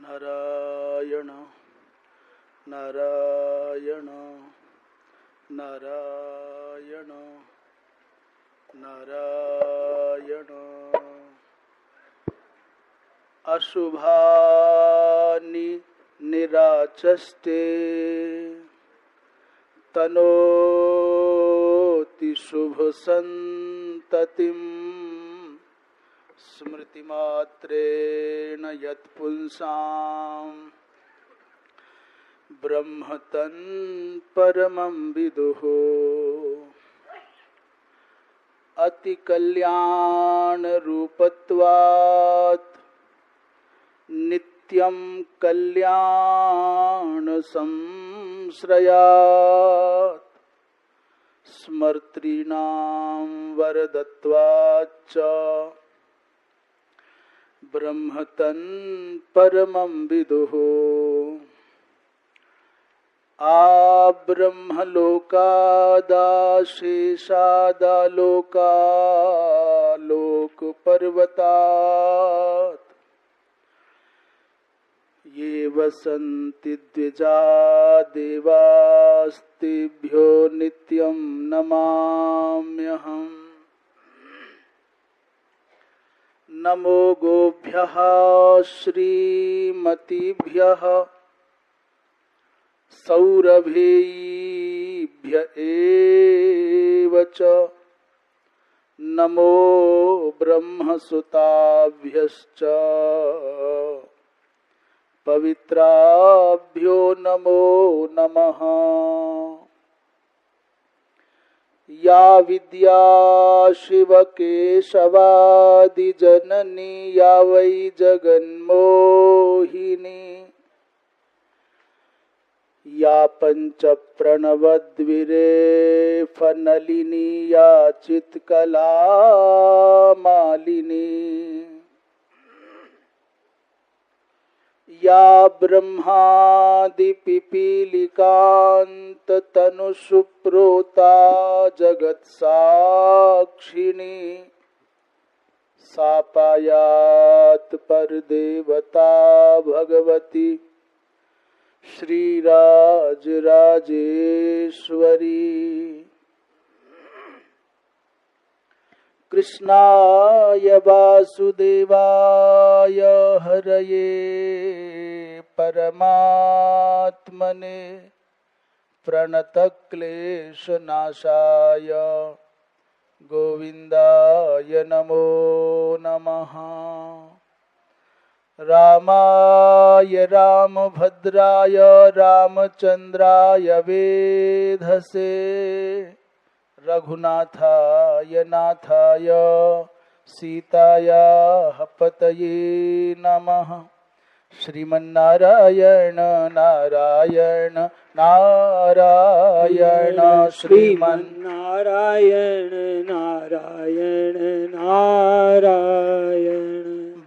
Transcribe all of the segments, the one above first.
नारायण नारायण नारायण नारायण। अशुभानि निराचष्टे तनोति शुभ संततिं स्मृतिमात्रेण यत्पुंसां ब्रह्मतन् परमं विदुः। अतिकल्याणरूपत्वात् नित्यं कल्याण संश्रयात् स्मर्तॄणां वरदत्वाच्च ब्रह्मतन् परमं विदुः। आब्रह्मलोकादाशेषादालोकालोकपर्वतात् ये वसन्ति द्विजा देवास्तेभ्यो नित्यं नमाम्यहम्। नमो गोभ्यः श्रीमतीभ्यः सौरभेभ्य एव च नमो ब्रह्मसुताभ्यश्च पवित्राभ्यो नमो नमः। या विद्या शिवकेशवादिजननी या वै जगन्मोहिनी या पञ्चप्रणवद्विरेफनलिनी या चित्कलामालिनी या ब्रह्मादिपिपीलिकान्ततनुसुप्रोता जगत्साक्षिणी सा पायात् परदेवता भगवती श्रीराजराजेश्वरी। कृष्णाय वासुदेवाय हरये परमात्मने प्रणतक्लेशनाशाय गोविन्दाय नमो नमः। रामाय रामभद्राय रामचन्द्राय वेधसे रघुनाथाय नाथाय सीतायाः पतये नमः। श्रीमन्नारायण नारायण नारायण श्रीमन्नारायण नारायण नारायण।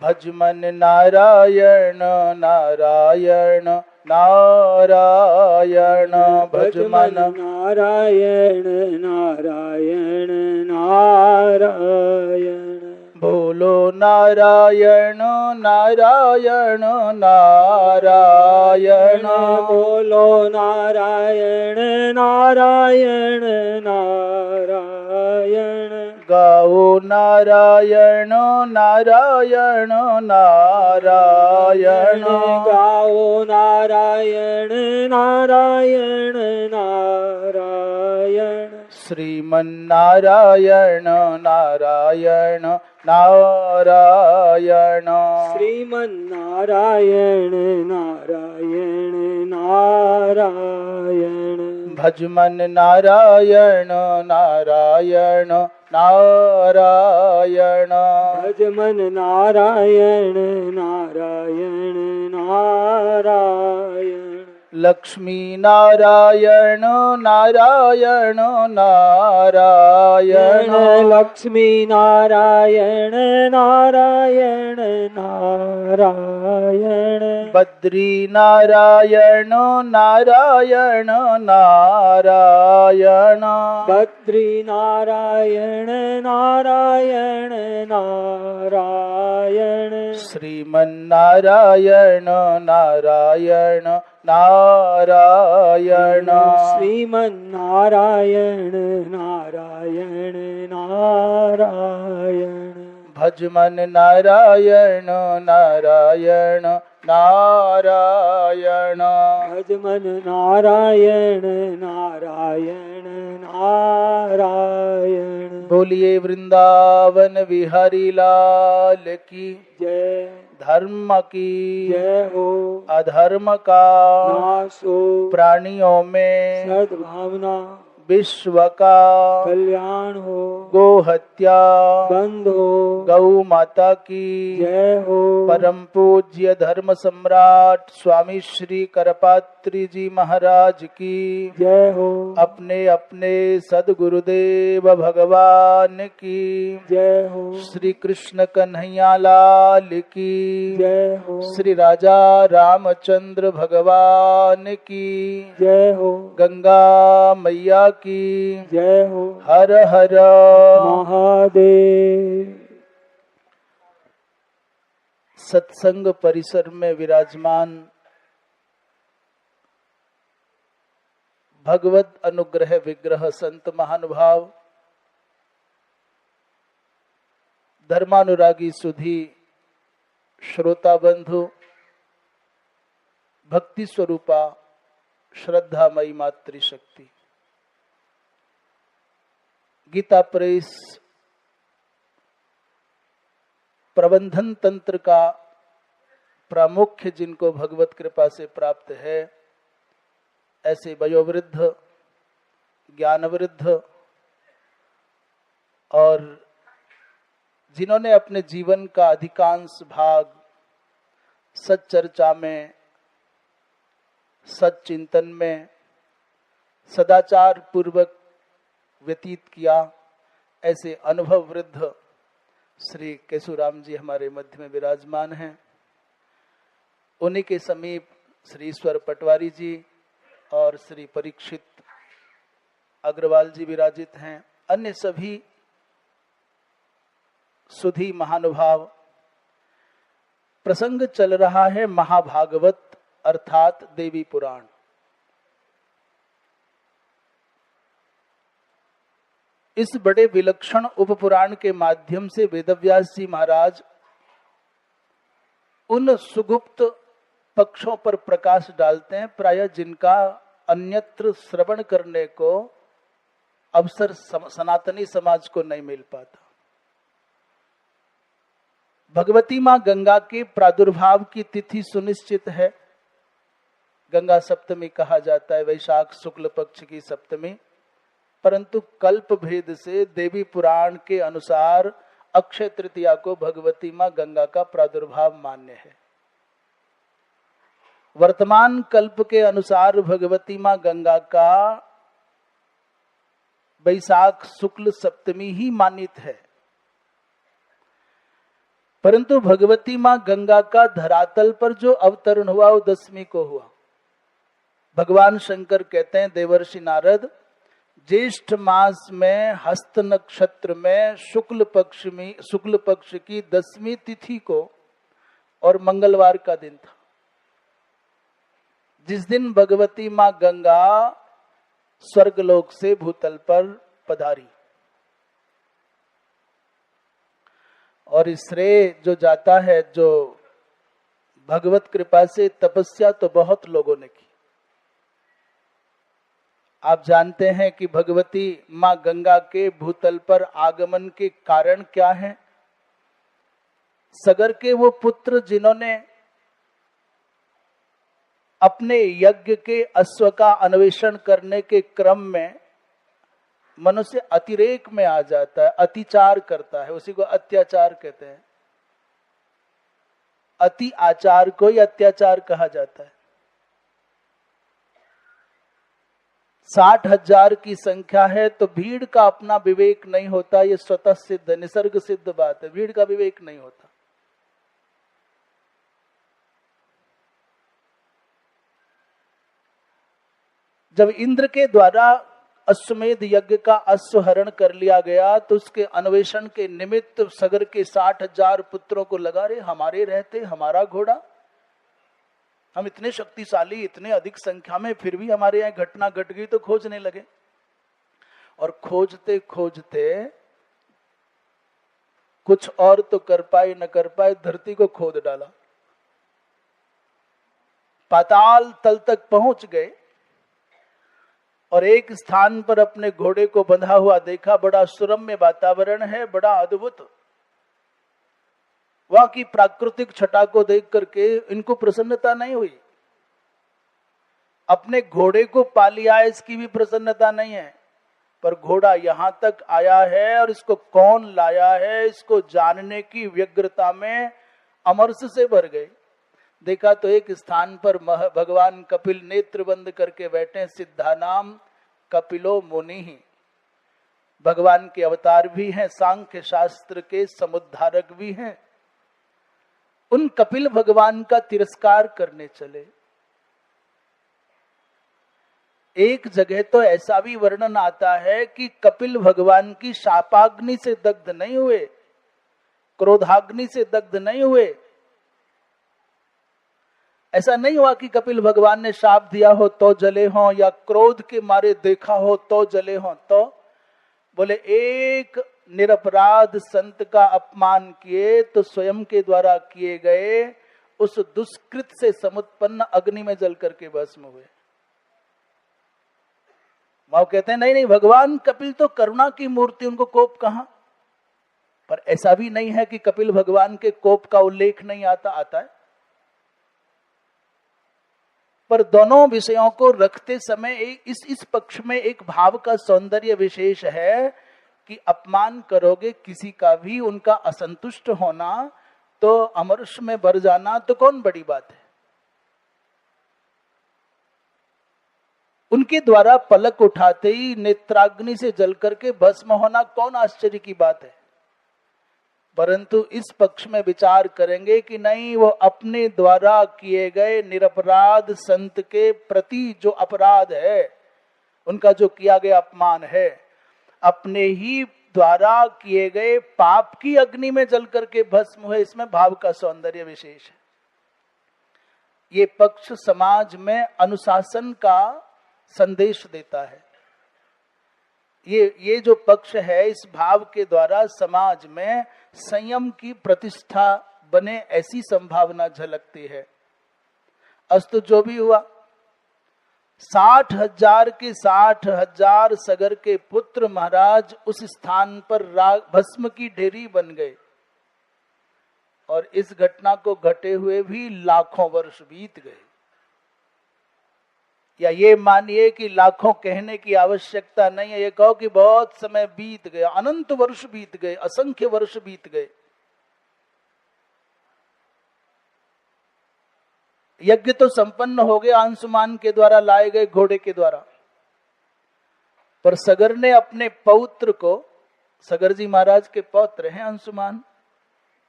भजमन नारायण नारायण नारायण भजमन नारायण नारायण नारायण। बोलो नारायण नारायण नारायण बोलो नारायण नारायण नारायण। गाओ नारायण नारायण नारायण गाओ नारायण नारायण नारायण। श्रीमन्नारायण नारायण नारायण श्रीमन्नारायण नारायण नारायण। भजमन नारायण नारायण नारायण भजमन नारायण नारायण नारायण। लक्ष्मी नारायण नारायण नारायण लक्ष्मी नारायण नारायण नारायण बद्री नारायण नारायण नारायण बद्री नारायण नारायण नारायण श्रीमन्नारायण नारायण नारायण श्रीमन्नारायण नारायण नारायण भजमन नारायण नारायण नारायण भजमन नारायण नारायण नारायण बोलिए वृंदावन बिहारी लाल की जय धर्म की जय हो अधर्म का नाश हो प्राणियों में सद्भावना विश्व का कल्याण हो गो हत्या बंद हो गौ माता की जय हो परम पूज्य धर्म सम्राट स्वामी श्री करपात्री जी महाराज की जय हो अपने अपने सदगुरुदेव भगवान की जय हो श्री कृष्ण कन्हैया लाल की जय हो श्री राजा रामचंद्र भगवान की जय हो गंगा मैया की जय हो हर हर महादेव। सत्संग परिसर में विराजमान भगवत अनुग्रह विग्रह संत महानुभाव धर्मानुरागी सुधी श्रोता बंधु भक्ति स्वरूपा श्रद्धामयी मातृशक्ति गीता प्रेस प्रबंधन तंत्र का प्रामुख्य जिनको भगवत कृपा से प्राप्त है, ऐसे वयोवृद्ध ज्ञानवृद्ध और जिन्होंने अपने जीवन का अधिकांश भाग सच्चर्चा में सच्चिंतन में सदाचार पूर्वक व्यतीत किया, ऐसे अनुभव वृद्ध श्री केशुराम जी हमारे मध्य में विराजमान हैं। उन्हीं के समीप श्री ईश्वर पटवारी जी और श्री परीक्षित अग्रवाल जी विराजित हैं। अन्य सभी सुधी महानुभाव। प्रसंग चल रहा है महाभागवत अर्थात देवी पुराण। इस बड़े विलक्षण उपपुराण के माध्यम से वेदव्यास जी महाराज उन सुगुप्त पक्षों पर प्रकाश डालते हैं, प्रायः जिनका अन्यत्र श्रवण करने को अवसर सनातनी समाज को नहीं मिल पाता। भगवती मां गंगा के प्रादुर्भाव की तिथि सुनिश्चित है। गंगा सप्तमी कहा जाता है, वैशाख शुक्ल पक्ष की सप्तमी, परंतु कल्प भेद से देवी पुराण के अनुसार अक्षय तृतीया को भगवती मां गंगा का प्रादुर्भाव मान्य है। वर्तमान कल्प के अनुसार भगवती मां गंगा का वैशाख शुक्ल सप्तमी ही मानित है, परंतु भगवती मां गंगा का धरातल पर जो अवतरण हुआ वो दसवीं को हुआ। भगवान शंकर कहते हैं देवर्षि नारद, ज्येष्ठ मास में हस्त नक्षत्र में शुक्ल पक्ष की 10वीं तिथि को और मंगलवार का दिन था, जिस दिन भगवती मां गंगा स्वर्गलोक से भूतल पर पधारी। और इस श्रेय जो जाता है, जो भगवत कृपा से तपस्या तो बहुत लोगों ने की। आप जानते हैं कि भगवती मां गंगा के भूतल पर आगमन के कारण क्या है। सगर के वो पुत्र जिन्होंने अपने यज्ञ के अश्व का अन्वेषण करने के क्रम में मनुष्य अतिरेक में आ जाता है, अतिचार करता है, उसी को अत्याचार कहते हैं। अति आचार को ही अत्याचार कहा जाता है। 60,000 की संख्या है तो भीड़ का अपना विवेक नहीं होता, ये स्वतः सिद्ध निसर्ग सिद्ध बात है, भीड़ का विवेक नहीं होता। जब इंद्र के द्वारा अश्वमेध यज्ञ का अश्वहरण कर लिया गया तो उसके अन्वेषण के निमित्त सगर के 60,000 पुत्रों को लगा, रे हमारे रहते हमारा घोड़ा, हम इतने शक्तिशाली, इतने अधिक संख्या में, फिर भी हमारे यहाँ घटना घट गई, तो खोजने लगे। और खोजते खोजते कुछ और तो कर पाए न कर पाए, धरती को खोद डाला, पाताल तल तक पहुंच गए और एक स्थान पर अपने घोड़े को बंधा हुआ देखा। बड़ा सुरम्य वातावरण है, बड़ा अद्भुत। वहां की प्राकृतिक छटा को देख करके इनको प्रसन्नता नहीं हुई। अपने घोड़े को पा लिया इसकी भी प्रसन्नता नहीं है, पर घोड़ा यहां तक आया है और इसको कौन लाया है, इसको जानने की व्यग्रता में अमरस से भर गए। देखा तो एक स्थान पर भगवान कपिल नेत्र बंद करके बैठे, सिद्धा नाम कपिलो मुनि ही, भगवान के अवतार भी हैं, सांख्य शास्त्र के समुद्धारक भी हैं। उन कपिल भगवान का तिरस्कार करने चले। एक जगह तो ऐसा भी वर्णन आता है कि कपिल भगवान की शापाग्नि से दग्ध नहीं हुए, क्रोधाग्नि से दग्ध नहीं हुए। ऐसा नहीं हुआ कि कपिल भगवान ने शाप दिया हो तो जले हो, या क्रोध के मारे देखा हो तो जले हो। तो बोले एक निरपराध संत का अपमान किए तो स्वयं के द्वारा किए गए उस दुष्कृत से समुत्पन्न अग्नि में जल करके भस्म हुए। वो कहते हैं नहीं नहीं, भगवान कपिल तो करुणा की मूर्ति, उनको कोप कहां। पर ऐसा भी नहीं है कि कपिल भगवान के कोप का उल्लेख नहीं आता है। पर दोनों विषयों को रखते समय इस पक्ष में एक भाव का सौंदर्य विशेष है कि अपमान करोगे किसी का भी, उनका असंतुष्ट होना तो अमरश में भर जाना तो कौन बड़ी बात है। उनके द्वारा पलक उठाते ही नेत्राग्नि से जल करके भस्म होना कौन आश्चर्य की बात है। परंतु इस पक्ष में विचार करेंगे कि नहीं, वो अपने द्वारा किए गए निरपराध संत के प्रति जो अपराध है, उनका जो किया गया अपमान है, अपने ही द्वारा किए गए पाप की अग्नि में जल करके भस्म हुए, इसमें भाव का सौंदर्य विशेष है। ये पक्ष समाज में अनुशासन का संदेश देता है। ये जो पक्ष है, इस भाव के द्वारा समाज में संयम की प्रतिष्ठा बने, ऐसी संभावना झलकती है। अस्तु जो भी हुआ, 60,000 के 60,000 सगर के पुत्र महाराज उस स्थान पर भस्म की ढेरी बन गए। और इस घटना को घटे हुए भी लाखों वर्ष बीत गए, या ये मानिए कि लाखों कहने की आवश्यकता नहीं है, ये कहो कि बहुत समय बीत गया, अनंत वर्ष बीत गए, असंख्य वर्ष बीत गए। यज्ञ तो संपन्न हो गया अंशुमान के द्वारा लाए गए घोड़े के द्वारा, पर सगर ने अपने पौत्र को, सगर जी महाराज के पौत्र हैं अंशुमान,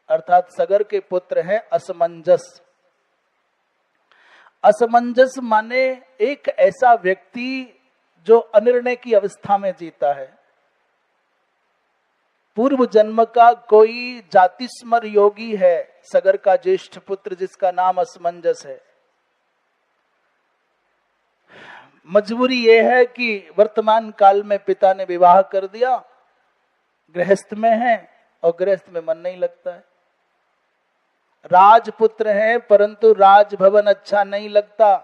अर्थात सगर के पुत्र हैं असमंजस। असमंजस माने एक ऐसा व्यक्ति जो अनिर्णय की अवस्था में जीता है। पूर्व जन्म का कोई जातिस्मर योगी है सगर का ज्येष्ठ पुत्र, जिसका नाम असमंजस है। मजबूरी यह है कि वर्तमान काल में पिता ने विवाह कर दिया, गृहस्थ में है और गृहस्थ में मन नहीं लगता है। राजपुत्र हैं परंतु राजभवन अच्छा नहीं लगता।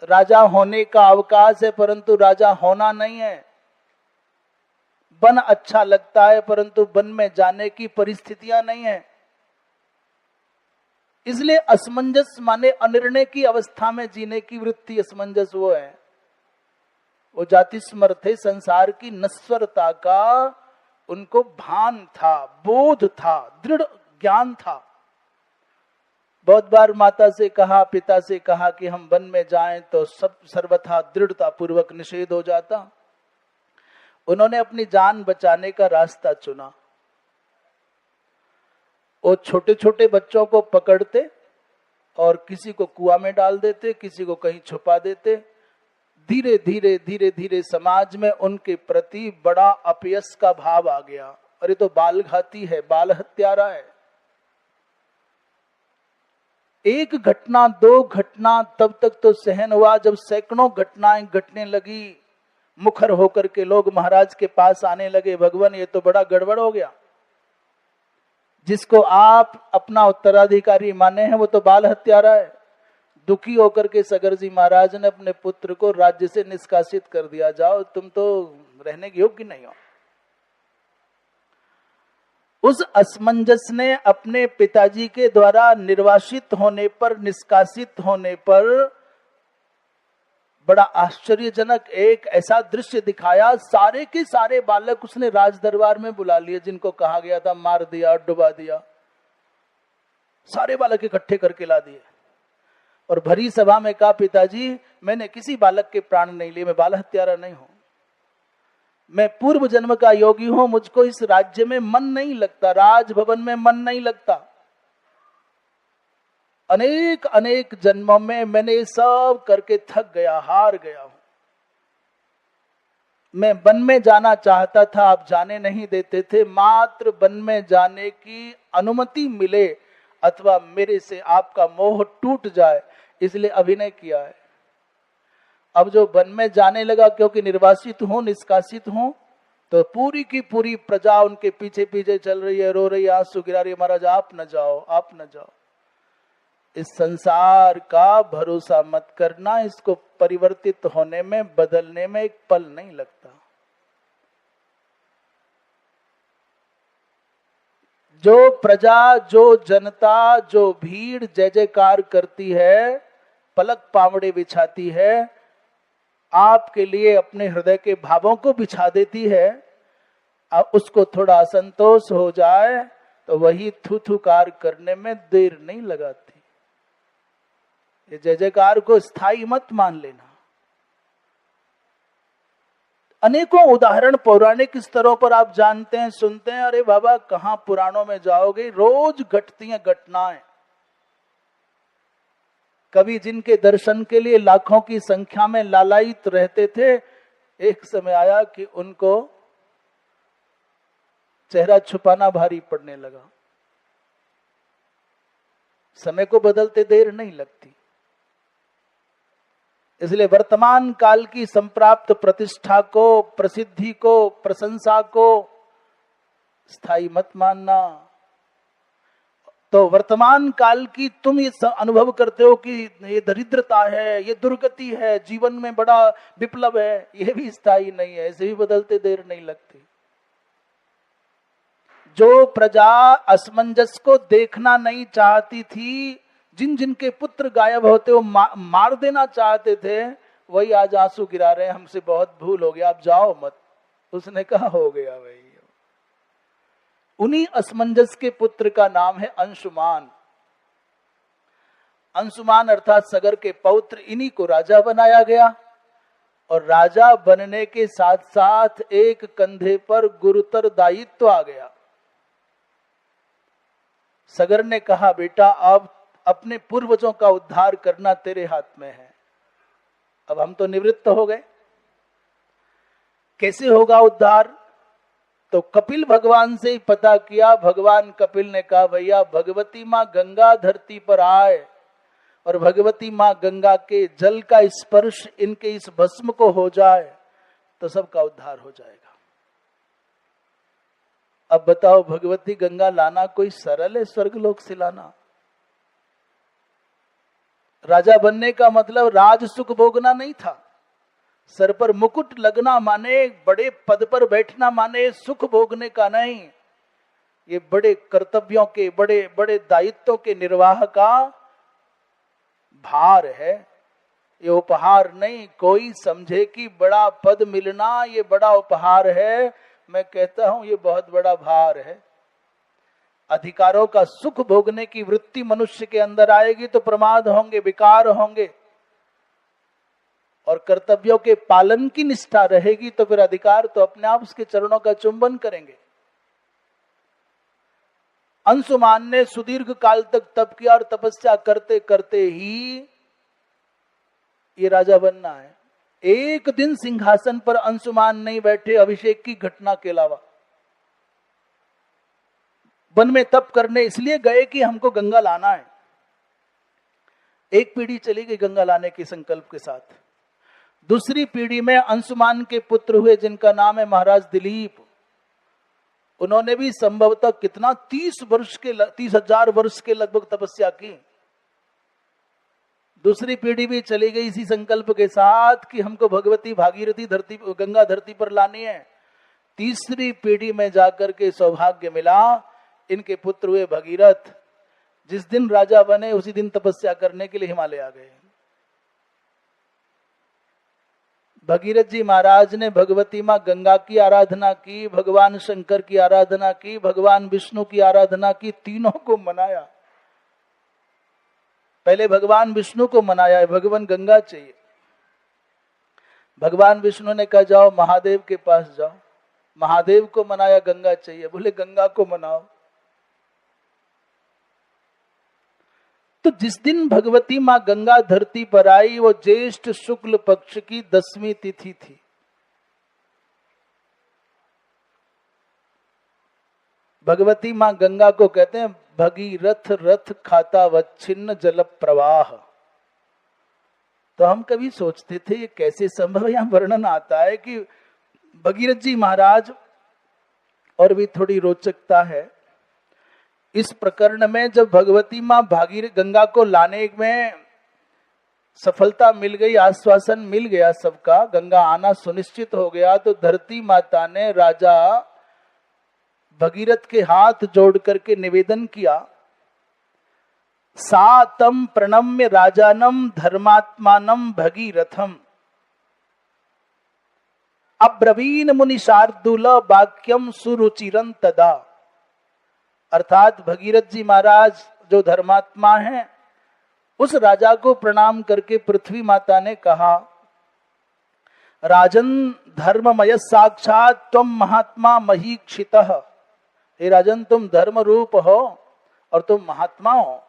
राजा होने का अवकाश है परंतु राजा होना नहीं है। वन अच्छा लगता है परंतु वन में जाने की परिस्थितियां नहीं है। इसलिए असमंजस माने अनिर्णय की अवस्था में जीने की वृत्ति, असमंजस वो है। वो जातिस्मर थे, संसार की नश्वरता का उनको भान था, बोध था, दृढ़ ज्ञान था। बहुत बार माता से कहा, पिता से कहा कि हम वन में जाएं तो सब सर्वथा दृढ़ता पूर्वक निषेध हो जाता। उन्होंने अपनी जान बचाने का रास्ता चुना। वो छोटे छोटे बच्चों को पकड़ते और किसी को कुआं में डाल देते, किसी को कहीं छुपा देते। धीरे धीरे धीरे धीरे समाज में उनके प्रति बड़ा अपयश का भाव आ गया। अरे तो बाल घाती है, बाल हत्यारा है। एक घटना, दो घटना तब तक तो सहन हुआ, जब सैकड़ों घटनाएं घटने लगी, मुखर होकर के लोग महाराज के पास आने लगे, भगवान ये तो बड़ा गड़बड़ हो गया। जिसको आप अपना उत्तराधिकारी माने हैं वो तो बाल हत्यारा है। दुखी होकर के सगर जी महाराज ने अपने पुत्र को राज्य से निष्कासित कर दिया, जाओ तुम तो रहने के योग्य नहीं हो। उस असमंजस ने अपने पिताजी के द्वारा निर्वासित होने पर, निष्कासित होने पर बड़ा आश्चर्यजनक एक ऐसा दृश्य दिखाया। सारे के सारे बालक उसने राज दरबार में बुला लिए, जिनको कहा गया था मार दिया, डुबा दिया, सारे बालक इकट्ठे करके ला दिए और भरी सभा में कहा, पिताजी मैंने किसी बालक के प्राण नहीं लिए, मैं बाल हत्यारा नहीं हूं, मैं पूर्व जन्म का योगी हूं, मुझको इस राज्य में मन नहीं लगता, राजभवन में मन नहीं लगता। अनेक अनेक जन्मों में मैंने ये सब करके थक गया, हार गया हूं। मैं वन में जाना चाहता था, आप जाने नहीं देते थे। मात्र वन में जाने की अनुमति मिले अथवा मेरे से आपका मोह टूट जाए, इसलिए अभिनय किया है। अब जो वन में जाने लगा, क्योंकि निर्वासित हूं, निष्कासित हूं, तो पूरी की पूरी प्रजा उनके पीछे पीछे चल रही है, रो रही है, आंसू गिरा रही है, महाराज आप न जाओ, आप न जाओ। इस संसार का भरोसा मत करना, इसको परिवर्तित होने में, बदलने में एक पल नहीं लगता। जो प्रजा, जो जनता, जो भीड़ जय जयकार करती है, पलक पावड़े बिछाती है, आपके लिए अपने हृदय के भावों को बिछा देती है, अब उसको थोड़ा असंतोष हो जाए तो वही थूथूकार करने में देर नहीं लगाती। ये जय जयकार को स्थायी मत मान लेना। अनेकों उदाहरण पौराणिक स्तरों पर आप जानते हैं, सुनते हैं। अरे बाबा कहां पुराणों में जाओगे, रोज घटती हैं घटनाएं। कभी जिनके दर्शन के लिए लाखों की संख्या में लालायित रहते थे, एक समय आया कि उनको चेहरा छुपाना भारी पड़ने लगा। समय को बदलते देर नहीं लगती। इसलिए वर्तमान काल की संप्राप्त प्रतिष्ठा को, प्रसिद्धि को, प्रशंसा को स्थायी मत मानना। तो वर्तमान काल की तुम ये अनुभव करते हो कि ये दरिद्रता है, ये दुर्गति है, जीवन में बड़ा विप्लव है, ये भी स्थायी नहीं है, ऐसे भी बदलते देर नहीं लगती। जो प्रजा असमंजस को देखना नहीं चाहती थी, जिन जिनके पुत्र गायब होते वो मार देना चाहते थे, वही आज आंसू गिरा रहे हैं, हमसे बहुत भूल हो गया, आप जाओ मत। उसने कहा हो गया भाई। उन्हीं असमंजस के पुत्र का नाम है अंशुमान। अंशुमान अर्थात सगर के पौत्र, इन्हीं को राजा बनाया गया। और राजा बनने के साथ साथ एक कंधे पर गुरुतर दायित्व आ गया। सगर ने कहा, बेटा अब अपने पूर्वजों का उद्धार करना तेरे हाथ में है। अब हम तो निवृत्त हो गए, कैसे होगा उद्धार? तो कपिल भगवान से ही पता किया। भगवान कपिल ने कहा, भैया भगवती माँ गंगा धरती पर आए और भगवती माँ गंगा के जल का स्पर्श इनके इस भस्म को हो जाए तो सबका उद्धार हो जाएगा। अब बताओ, भगवती गंगा लाना कोई सरल है? स्वर्गलोक से लाना। राजा बनने का मतलब राज सुख भोगना नहीं था। सर पर मुकुट लगना माने, बड़े पद पर बैठना माने सुख भोगने का नहीं। ये बड़े कर्तव्यों के, बड़े बड़े दायित्वों के निर्वाह का भार है, ये उपहार नहीं। कोई समझे कि बड़ा पद मिलना ये बड़ा उपहार है, मैं कहता हूं ये बहुत बड़ा भार है। अधिकारों का सुख भोगने की वृत्ति मनुष्य के अंदर आएगी तो प्रमाद होंगे, विकार होंगे, और कर्तव्यों के पालन की निष्ठा रहेगी तो फिर अधिकार तो अपने आप उसके चरणों का चुंबन करेंगे। अंशुमान ने सुदीर्घ काल तक तप किया और तपस्या करते करते ही ये राजा बनना है। एक दिन सिंहासन पर अंशुमान नहीं बैठे अभिषेक की घटना के अलावा। वन में तप करने इसलिए गए कि हमको गंगा लाना है। एक पीढ़ी चली गई गंगा लाने के संकल्प के साथ। दूसरी पीढ़ी में अंशुमान के पुत्र हुए जिनका नाम है महाराज दिलीप। उन्होंने भी संभवतः कितना 30,000 वर्ष के लगभग तपस्या की। दूसरी पीढ़ी भी चली गई इसी संकल्प के साथ कि हमको भगवती भागीरथी गंगा धरती पर लानी है। तीसरी पीढ़ी में जाकर के सौभाग्य मिला, इनके पुत्र हुए भगीरथ। जिस दिन राजा बने उसी दिन तपस्या करने के लिए हिमालय आ गए। भगीरथ जी महाराज ने भगवती माँ गंगा की आराधना की, भगवान शंकर की आराधना की, भगवान विष्णु की आराधना की, तीनों को मनाया। पहले भगवान विष्णु को मनाया है, भगवान गंगा चाहिए। भगवान विष्णु ने कहा जाओ महादेव के पास जाओ। महादेव को मनाया, गंगा चाहिए, बोले गंगा को मनाओ। तो जिस दिन भगवती माँ गंगा धरती पर आई वो ज्येष्ठ शुक्ल पक्ष की 10वीं तिथि थी। भगवती माँ गंगा को कहते हैं भगीरथ रथ खाता वच्छिन्न जल प्रवाह। तो हम कभी सोचते थे ये कैसे संभव है। यहाँ वर्णन आता है कि भगीरथ जी महाराज, और भी थोड़ी रोचकता है इस प्रकरण में, जब भगवती माँ गंगा को लाने में सफलता मिल गई, आश्वासन मिल गया सबका, गंगा आना सुनिश्चित हो गया, तो धरती माता ने राजा भगीरथ के हाथ जोड़ करके निवेदन किया, सा तम प्रणम्य राजानम धर्मात्मानम भगीरथम अब्रवीन मुनि शार्दूल वाक्यम सुरुचिरं तदा। अर्थात भगीरथ जी महाराज जो धर्मात्मा हैं, उस राजा को प्रणाम करके पृथ्वी माता ने कहा, राजन धर्ममय साक्षात त्वम महात्मा महीक्षितः। हे राजन, तुम धर्म रूप हो और तुम महात्मा हो।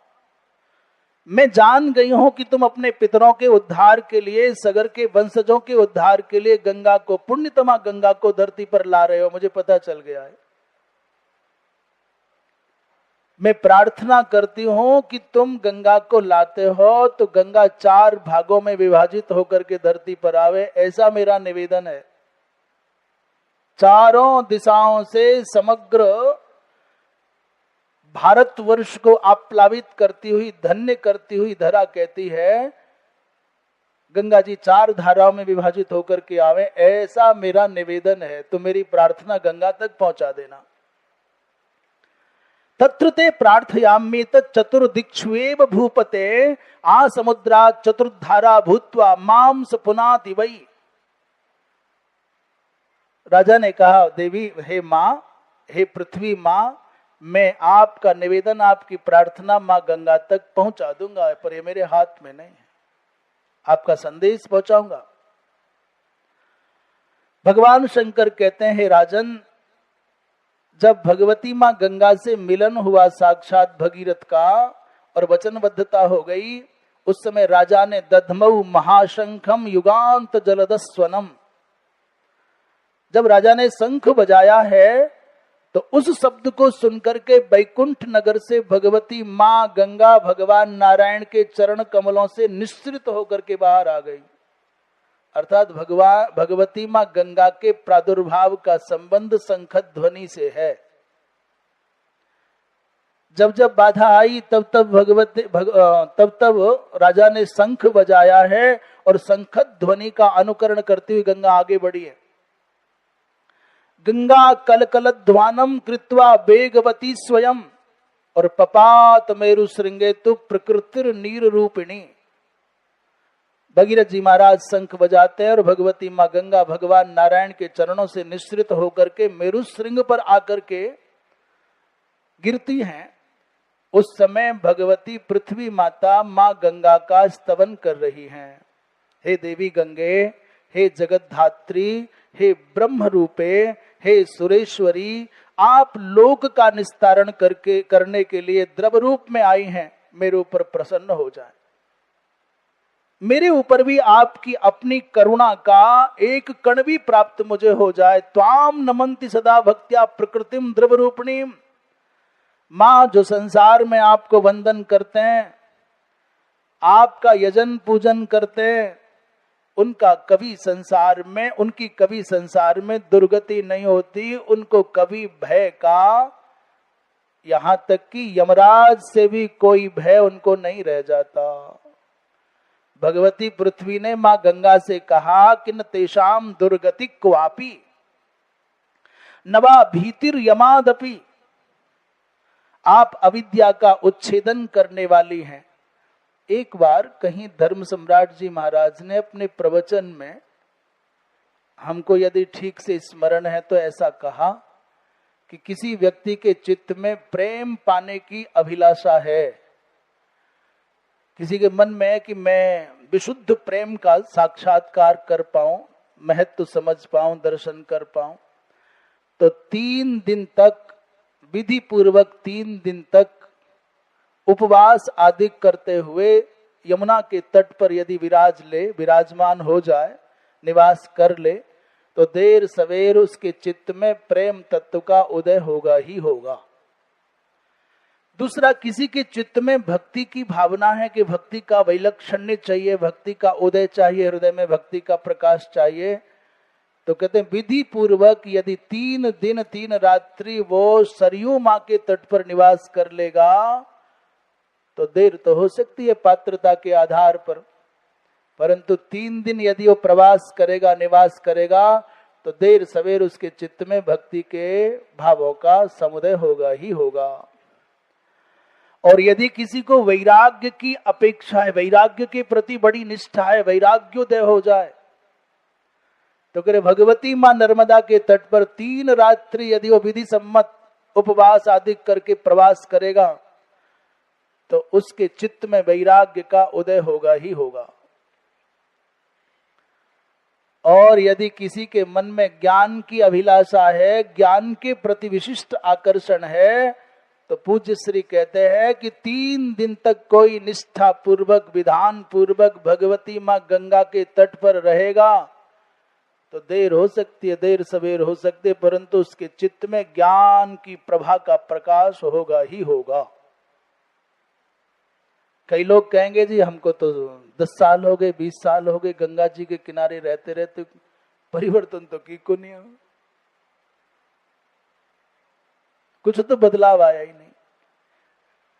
मैं जान गई हूं कि तुम अपने पितरों के उद्धार के लिए, सगर के वंशजों के उद्धार के लिए गंगा को, पुण्यतमा गंगा को धरती पर ला रहे हो, मुझे पता चल गया है। मैं प्रार्थना करती हूं कि तुम गंगा को लाते हो तो गंगा 4 भागों में विभाजित होकर के धरती पर आवे, ऐसा मेरा निवेदन है। चारों दिशाओं से समग्र भारतवर्ष को आप्लावित करती हुई, धन्य करती हुई धरा कहती है गंगा जी 4 धाराओं में विभाजित होकर के आवे, ऐसा मेरा निवेदन है। तो मेरी प्रार्थना गंगा तक पहुंचा देना। तत्र ते प्रार्थयामि चतुर्दिक्षुएव भूपते आ समुद्रा चतुर्धारा भूत्वा माम सपुनाति वै। राजा ने कहा, देवी, हे माँ, हे पृथ्वी माँ, मैं आपका निवेदन, आपकी प्रार्थना माँ गंगा तक पहुंचा दूंगा, पर ये मेरे हाथ में नहीं है। आपका संदेश पहुंचाऊंगा। भगवान शंकर कहते हैं, हे राजन, जब भगवती माँ गंगा से मिलन हुआ साक्षात भगीरथ का और वचनबद्धता हो गई, उस समय राजा ने दधमऊ महाशंखम युगांत जलदस्वनम, जब राजा ने शंख बजाया है तो उस शब्द को सुनकर के बैकुंठ नगर से भगवती माँ गंगा भगवान नारायण के चरण कमलों से निश्रित होकर के बाहर आ गई। अर्थात भगवती माँ गंगा के प्रादुर्भाव का संबंध शंख ध्वनि से है। जब जब बाधा आई तब तब राजा ने शंख बजाया है और शंख ध्वनि का अनुकरण करती हुई गंगा आगे बढ़ी है। गंगा कलकल ध्वानम कृत्वा वेगवती स्वयं और पपात मेरु श्रृंगे तु प्रकृतिर नीर रूपिणी। भगीरथ जी महाराज शंख बजाते हैं और भगवती माँ गंगा भगवान नारायण के चरणों से निश्रित होकर के मेरु श्रृंग पर आकर के गिरती हैं, उस समय भगवती पृथ्वी माता माँ गंगा का स्तवन कर रही हैं। हे देवी गंगे, हे जगत धात्री, हे ब्रह्म रूपे, हे सुरेश्वरी, आप लोक का निस्तारण करने के लिए द्रव रूप में आई हैं, मेरे ऊपर प्रसन्न हो जाए, मेरे ऊपर भी आपकी अपनी करुणा का एक कण भी प्राप्त मुझे हो जाए। त्वाम नमन्ति सदा भक्त्या प्रकृतिम द्रव रूपिणीम। मां, जो संसार में आपको वंदन करते हैं, आपका यजन पूजन करते हैं, उनकी कभी संसार में दुर्गति नहीं होती, उनको कभी भय का, यहां तक कि यमराज से भी कोई भय उनको नहीं रह जाता। भगवती पृथ्वी ने मां गंगा से कहा कि न तेषाम दुर्गति क्वापि नवा भीतिर यमादपि। आप अविद्या का उच्छेदन करने वाली हैं। एक बार कहीं धर्म सम्राट जी महाराज ने अपने प्रवचन में, हमको यदि ठीक से स्मरण है तो ऐसा कहा कि किसी व्यक्ति के चित्त में प्रेम पाने की अभिलाषा है, किसी के मन में है कि मैं विशुद्ध प्रेम का साक्षात्कार कर पाऊं, महत्व समझ पाऊं, दर्शन कर पाऊं, तो 3 दिन तक, विधि पूर्वक 3 दिन तक उपवास आदि करते हुए यमुना के तट पर यदि विराजमान हो जाए, निवास कर ले, तो देर सवेर उसके चित्त में प्रेम तत्व का उदय होगा ही होगा। दूसरा, किसी के चित्त में भक्ति की भावना है कि भक्ति का वैलक्षण्य चाहिए, भक्ति का उदय चाहिए, हृदय में भक्ति का प्रकाश चाहिए, तो कहते हैं विधि पूर्वक यदि 3 दिन 3 रात्रि वो सरयू माँ के तट पर निवास कर लेगा, तो देर तो हो सकती है पात्रता के आधार पर, परंतु 3 दिन यदि वो प्रवास करेगा, निवास करेगा, तो देर सवेर उसके चित्त में भक्ति के भावों का समुदय होगा ही होगा। और यदि किसी को वैराग्य की अपेक्षा है, वैराग्य के प्रति बड़ी निष्ठा है, वैराग्योदय हो जाए, तो करे भगवती मां नर्मदा के तट पर 3 रात्रि यदि वो विधि सम्मत उपवास आदि करके प्रवास करेगा, तो उसके चित्त में वैराग्य का उदय होगा ही होगा। और यदि किसी के मन में ज्ञान की अभिलाषा है, ज्ञान के प्रति विशिष्ट आकर्षण है, तो पूज्य श्री कहते हैं कि 3 दिन तक कोई निष्ठा पूर्वक, विधान पूर्वक भगवती मां गंगा के तट पर रहेगा, तो देर हो सकती है, देर सवेर हो सकती है, परंतु उसके चित्त में ज्ञान की प्रभा का प्रकाश होगा ही होगा। कई लोग कहेंगे जी हमको तो 10 साल हो गए, 20 साल हो गए गंगा जी के किनारे रहते रहते, परिवर्तन तो की को नहीं हो, कुछ तो बदलाव आया ही नहीं।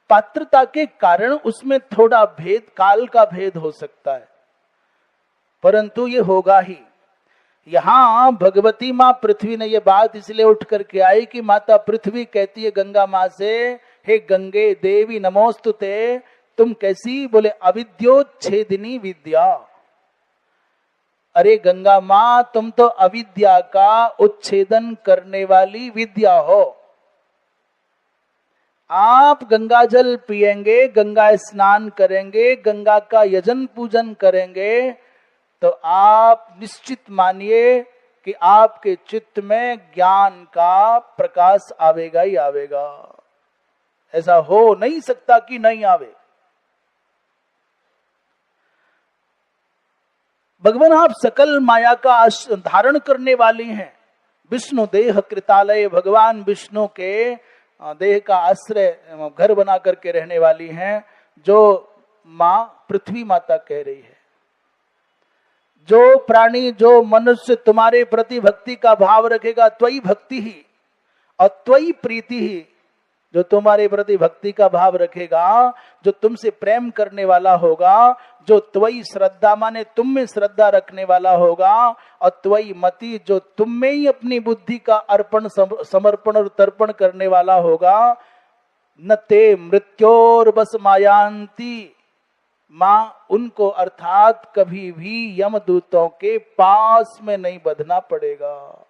पात्रता के कारण उसमें थोड़ा भेद, काल का भेद हो सकता है, परंतु ये होगा ही। यहां भगवती मां पृथ्वी ने ये बात इसलिए उठ करके आई कि माता पृथ्वी कहती है गंगा मां से, हे गंगे देवी नमोस्तुते, तुम कैसी? बोले अविद्योच्छेदिनी विद्या। अरे गंगा मां, तुम तो अविद्या का उच्छेदन करने वाली विद्या हो। आप गंगा जल पिएंगे, गंगा स्नान करेंगे, गंगा का यजन पूजन करेंगे, तो आप निश्चित मानिए कि आपके चित्त में ज्ञान का प्रकाश आवेगा ही आवेगा। ऐसा हो नहीं सकता कि नहीं आवे। भगवान, आप सकल माया का धारण करने वाली हैं। विष्णु देह कृतालय, भगवान विष्णु के देह का आश्रय घर बना करके रहने वाली हैं, जो मां पृथ्वी माता कह रही है। जो प्राणी, जो मनुष्य तुम्हारे प्रति भक्ति का भाव रखेगा, त्वयि भक्ति ही और त्वयि प्रीति ही, जो तुम्हारे प्रति भक्ति का भाव रखेगा, जो तुमसे प्रेम करने वाला होगा, जो त्वयि श्रद्धा माने तुम में श्रद्धा रखने वाला होगा, और त्वयि मति, जो तुम में ही अपनी बुद्धि का अर्पण, समर्पण और तर्पण करने वाला होगा, न ते मृत्योर बस मायांती, मां उनको अर्थात कभी भी यमदूतों के पास में नहीं बंधना पड़ेगा।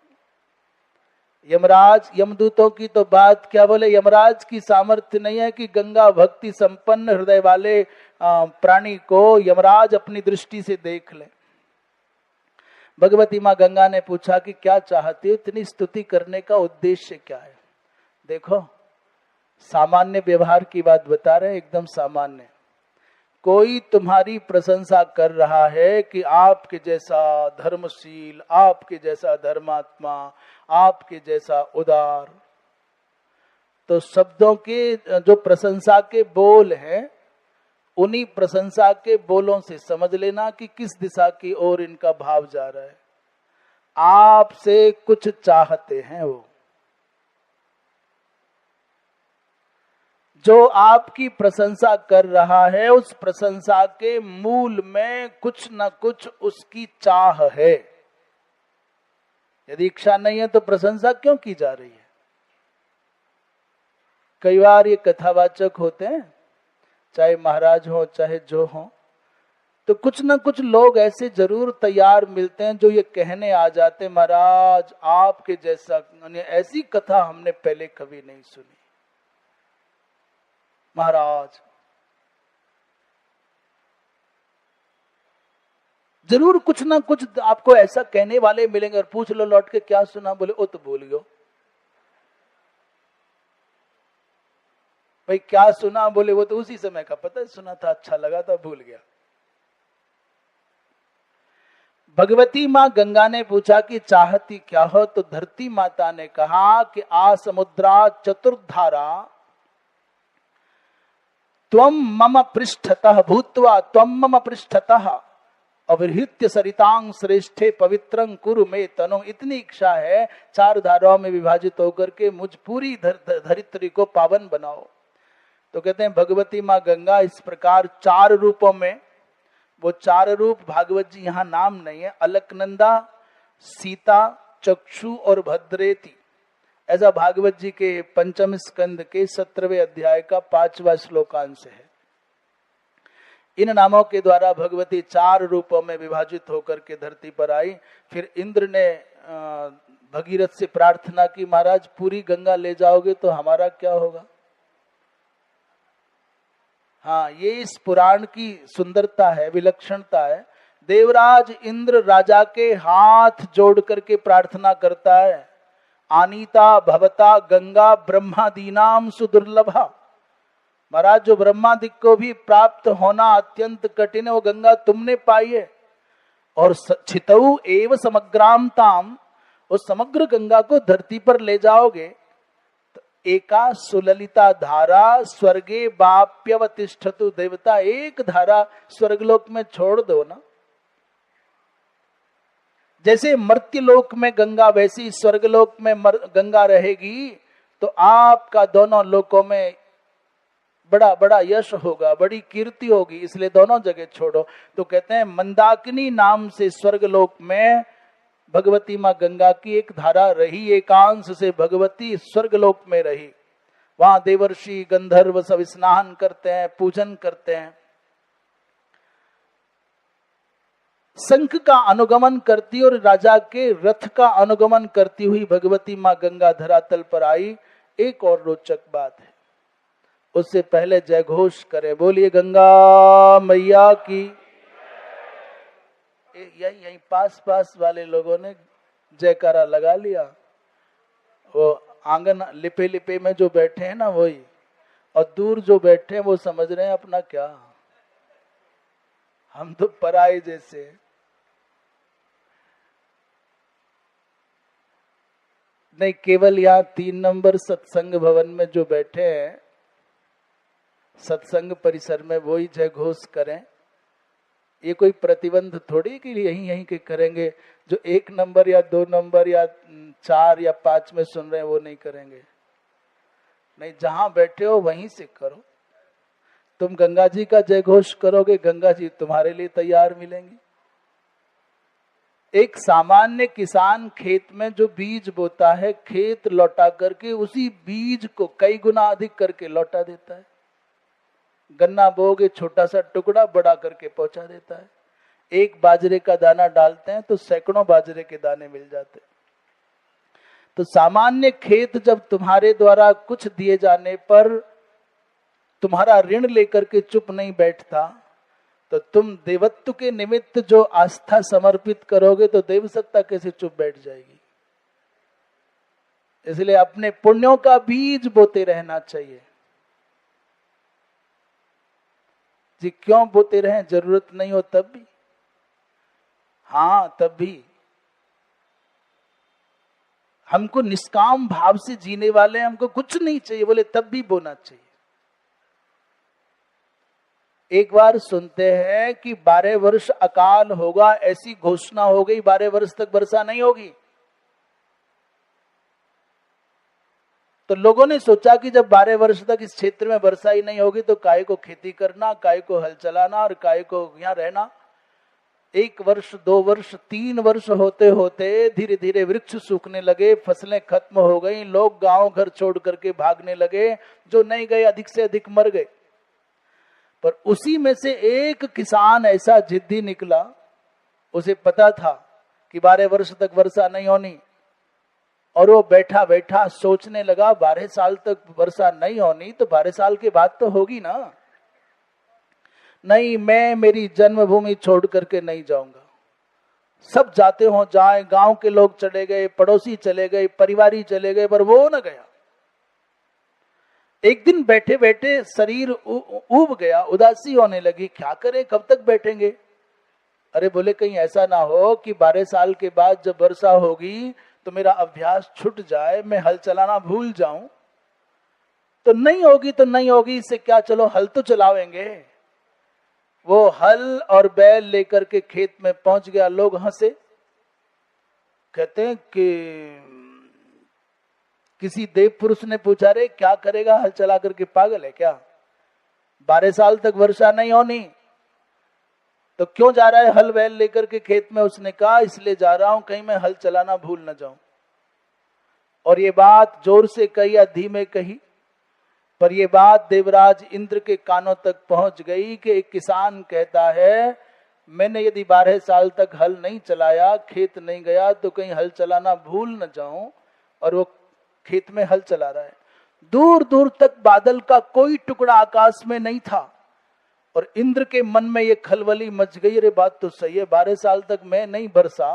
यमराज यमदूतों की तो बात क्या बोले, यमराज की सामर्थ्य नहीं है कि गंगा भक्ति संपन्न हृदय वाले प्राणी को यमराज अपनी दृष्टि से देख ले। भगवती माँ गंगा ने पूछा कि क्या चाहती हो, इतनी स्तुति करने का उद्देश्य क्या है। देखो सामान्य व्यवहार की बात बता रहे हैं, एकदम सामान्य। कोई तुम्हारी प्रशंसा कर रहा है कि आपके जैसा धर्मशील, आपके जैसा धर्मात्मा, आपके जैसा उदार, तो शब्दों के जो प्रशंसा के बोल हैं उन्हीं प्रशंसा के बोलों से समझ लेना कि किस दिशा की ओर इनका भाव जा रहा है। आपसे कुछ चाहते हैं वो, जो आपकी प्रशंसा कर रहा है उस प्रशंसा के मूल में कुछ न कुछ उसकी चाह है। यदि इच्छा नहीं है तो प्रशंसा क्यों की जा रही है। कई बार ये कथावाचक होते हैं, चाहे महाराज हो चाहे जो हो, तो कुछ न कुछ लोग ऐसे जरूर तैयार मिलते हैं जो ये कहने आ जाते, महाराज आपके जैसा, ऐसी कथा हमने पहले कभी नहीं सुनी। महाराज जरूर कुछ ना कुछ आपको ऐसा कहने वाले मिलेंगे, और पूछ लो लौट के क्या सुना, बोले ओ तो भूल गयो। भाई क्या सुना, बोले वो तो उसी समय का पता है, सुना था अच्छा लगा था भूल गया। भगवती माँ गंगा ने पूछा कि चाहती क्या हो, तो धरती माता ने कहा कि आ समुद्रा चतुर्धारा त्वम मम पृष्ठतः भूत्वा त्वम मम पृष्ठतः अवृहित्य सरितांग श्रेष्ठे पवित्रं कुरु मे तनु। इतनी इच्छा है चार धाराओं में विभाजित होकर के मुझ पूरी धरित्री को पावन बनाओ। तो कहते हैं भगवती माँ गंगा इस प्रकार चार रूपों में, वो चार रूप भागवत जी यहाँ नाम नहीं है, अलकनंदा, सीता, चक्षु और भद्रेति, ऐसा भागवत जी के पंचम स्कंद के 17वें अध्याय का 5वां श्लोकांश है। इन नामों के द्वारा भगवती चार रूपों में विभाजित होकर के धरती पर आई। फिर इंद्र ने भगीरथ से प्रार्थना की, महाराज पूरी गंगा ले जाओगे तो हमारा क्या होगा। हाँ, ये इस पुराण की सुंदरता है, विलक्षणता है। देवराज इंद्र राजा के हाथ जोड़ करके प्रार्थना करता है, आनीता भवता गंगा ब्रह्मादीनाम सुदुर्लभा। महाराज जो ब्रह्मादि को भी प्राप्त होना अत्यंत कठिन है, वो गंगा तुमने पाई है। और छितऊ एव समग्रामताम, उस समग्र गंगा को धरती पर ले जाओगे तो एका सुललिता धारा स्वर्गे बाप्यवतिष्ठतु। देवता एक धारा स्वर्गलोक में छोड़ दो ना, जैसे मर्त्यलोक में गंगा वैसी स्वर्गलोक में गंगा रहेगी, तो आपका दोनों लोकों में बड़ा बड़ा यश होगा, बड़ी कीर्ति होगी, इसलिए दोनों जगह छोड़ो। तो कहते हैं मंदाकिनी नाम से स्वर्गलोक में भगवती माँ गंगा की एक धारा रही, एकांश से भगवती स्वर्गलोक में रही। वहां देवर्षि गंधर्व सब स्नान करते हैं, पूजन करते हैं। शंख का अनुगमन करती और राजा के रथ का अनुगमन करती हुई भगवती माँ गंगा धरातल पर आई। एक और रोचक बात है, उससे पहले जय घोष करें, बोलिए गंगा मैया की। यही पास पास वाले लोगों ने जयकारा लगा लिया, वो आंगन लिपे लिपे में जो बैठे हैं ना वही, और दूर जो बैठे हैं वो समझ रहे हैं अपना क्या, हम तो पराये जैसे। नहीं, केवल यहाँ 3 नंबर सत्संग भवन में जो बैठे हैं सत्संग परिसर में वही जय घोष करें। ये कोई प्रतिबंध थोड़ी कि यहीं के करेंगे, जो 1 नंबर या 2 नंबर या 4 या 5 में सुन रहे हैं वो नहीं करेंगे। नहीं, जहां बैठे हो वहीं से करो। तुम गंगा जी का जय घोष करोगे, गंगा जी तुम्हारे लिए तैयार मिलेंगी। एक सामान्य किसान खेत में जो बीज बोता है, खेत लौटा करके उसी बीज को कई गुना अधिक करके लौटा देता है। गन्ना बोगे, छोटा सा टुकड़ा बड़ा करके पहुंचा देता है। एक बाजरे का दाना डालते हैं तो सैकड़ों बाजरे के दाने मिल जाते हैं। तो सामान्य खेत जब तुम्हारे द्वारा कुछ दिए जाने पर तुम्हारा ऋण लेकर के चुप नहीं बैठता, तो तुम देवत्व के निमित्त जो आस्था समर्पित करोगे तो देव सत्ता कैसे चुप बैठ जाएगी। इसलिए अपने पुण्यों का बीज बोते रहना चाहिए। जी क्यों बोते रहें, जरूरत नहीं हो तब भी, हाँ तब भी। हमको निष्काम भाव से जीने वाले, हमको कुछ नहीं चाहिए बोले तब भी बोना चाहिए। एक बार सुनते हैं कि 12 वर्ष अकाल होगा, ऐसी घोषणा हो गई, 12 वर्ष तक वर्षा नहीं होगी। तो लोगों ने सोचा कि जब 12 वर्ष तक इस क्षेत्र में वर्षा ही नहीं होगी तो काय को खेती करना, काय को हल चलाना और काय को यहां रहना। 1 वर्ष, 2 वर्ष, 3 वर्ष होते होते धीरे धीरे वृक्ष सूखने लगे, फसलें खत्म हो गई, लोग गांव घर छोड़ करके भागने लगे, जो नहीं गए अधिक से अधिक मर गए। पर उसी में से एक किसान ऐसा जिद्दी निकला, उसे पता था कि 12 वर्ष तक वर्षा नहीं होनी, और वो बैठा बैठा सोचने लगा 12 साल तक वर्षा नहीं होनी तो 12 साल के बाद तो होगी ना। नहीं, मैं मेरी जन्मभूमि छोड़ करके नहीं जाऊंगा। सब जाते हो जाए, गांव के लोग चले गए, पड़ोसी चले गए, परिवारी चले गए, पर वो न गया। एक दिन बैठे बैठे शरीर ऊब गया, उदासी होने लगी, क्या करें, कब तक बैठेंगे। अरे बोले कहीं ऐसा ना हो कि 12 साल के बाद जब वर्षा होगी तो मेरा अभ्यास छूट जाए, मैं हल चलाना भूल जाऊं। तो नहीं होगी तो नहीं होगी, इससे क्या, चलो हल तो चलावेंगे। वो हल और बैल लेकर के खेत में पहुंच गया। लोग हंसे, कहते हैं कि किसी देव पुरुष ने पूछा, रे क्या करेगा हल चला करके, पागल है क्या, 12 साल तक वर्षा नहीं होनी तो क्यों जा रहा है हल बैल लेकर के खेत में। उसने कहा इसलिए जा रहा हूं कहीं मैं हल चलाना भूल न जाऊं। और ये बात जोर से कही या धीमे कही, पर ये बात देवराज इंद्र के कानों तक पहुंच गई कि एक किसान कहता है मैंने यदि 12 साल तक हल नहीं चलाया, खेत नहीं गया तो कहीं हल चलाना भूल न जाऊं। और वो खेत में हल चला रहा है। दूर दूर तक बादल का कोई टुकड़ा आकाश में नहीं था और इंद्र के मन में ये खलबली मच गई, अरे बात तो सही है, 12 साल तक मैं नहीं बरसा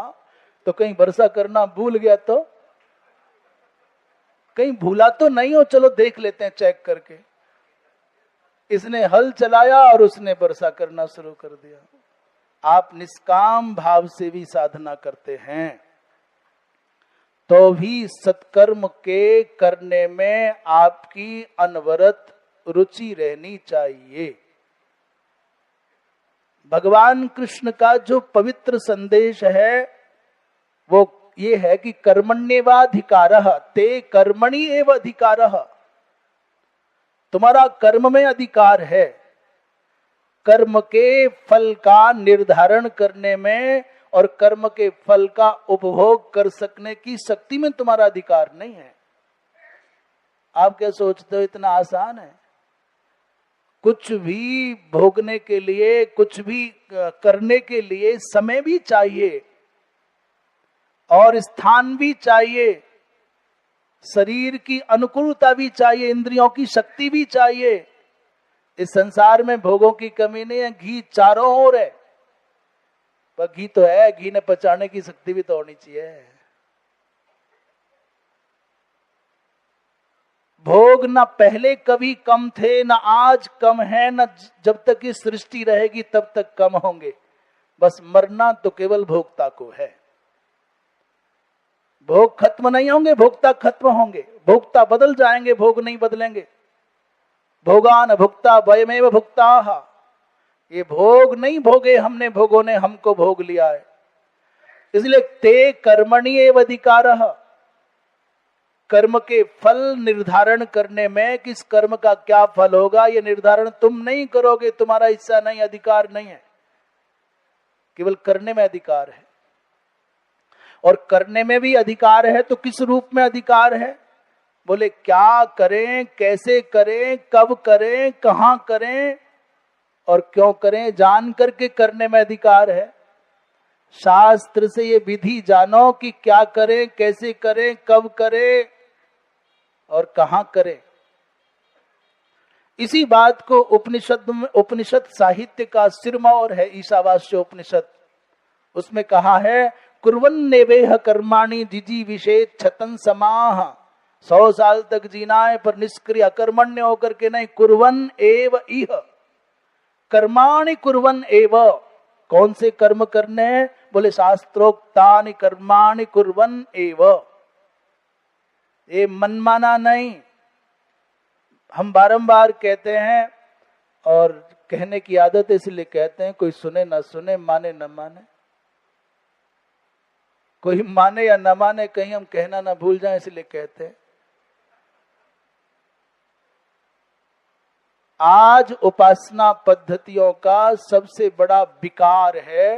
तो कहीं वर्षा करना भूल गया तो, कहीं भूला तो नहीं हो, चलो देख लेते हैं चेक करके। इसने हल चलाया और उसने वर्षा करना शुरू कर दिया। आप निष्काम भाव से भी साधना करते हैं तो भी सत्कर्म के करने में आपकी अनवरत रुचि रहनी चाहिए। भगवान कृष्ण का जो पवित्र संदेश है वो ये है कि कर्मण्येवाधिकारः ते कर्मणि एव अधिकारः। तुम्हारा कर्म में अधिकार है, कर्म के फल का निर्धारण करने में और कर्म के फल का उपभोग कर सकने की शक्ति में तुम्हारा अधिकार नहीं है। आप क्या सोचते हो इतना आसान है? कुछ भी भोगने के लिए, कुछ भी करने के लिए समय भी चाहिए और स्थान भी चाहिए, शरीर की अनुकूलता भी चाहिए, इंद्रियों की शक्ति भी चाहिए। इस संसार में भोगों की कमी नहीं है, घी चारों ओर है, पर घी तो है, घी ने पचाने की शक्ति भी तो होनी चाहिए। भोग न पहले कभी कम थे, न आज कम है, न जब तक ये सृष्टि रहेगी तब तक कम होंगे। बस मरना तो केवल भोक्ता को है। भोग खत्म नहीं होंगे, भोक्ता खत्म होंगे। भोक्ता बदल जाएंगे, भोग नहीं बदलेंगे। भोगान भुक्ता वयमेव भुक्ताः। ये भोग नहीं भोगे हमने, भोगों ने हमको भोग लिया है। इसलिए ते कर्मणि एव अधिकारः। कर्म के फल निर्धारण करने में, किस कर्म का क्या फल होगा ये निर्धारण तुम नहीं करोगे, तुम्हारा हिस्सा नहीं, अधिकार नहीं है। केवल करने में अधिकार है। और करने में भी अधिकार है तो किस रूप में अधिकार है? बोले क्या करें, कैसे करें, कब करें, कहां करें और क्यों करें, जान करके करने में अधिकार है। शास्त्र से ये विधि जानो कि क्या करें, कैसे करें, कब करें और कहां करें। इसी बात को उपनिषद साहित्य का सिरमौर है ईशावास्य उपनिषद। उसमें कहा है कुर्वन्नेवेह कर्माणि जिजी विषेद छतन समाह। 100 साल तक जीना है पर निष्क्रिय अकर्मण्य होकर के नहीं, कुर्वन एव इह, कर्माणि कुर्वन एव। कौन से कर्म करने हैं? बोले शास्त्रोक्तानि कर्माणि कुर्वन एव। ये मनमाना नहीं, हम बारंबार कहते हैं और कहने की आदत है इसलिए कहते हैं, कोई सुने ना सुने, माने न माने, कोई माने या न माने, कहीं हम कहना ना भूल जाएं इसलिए कहते हैं। आज उपासना पद्धतियों का सबसे बड़ा विकार है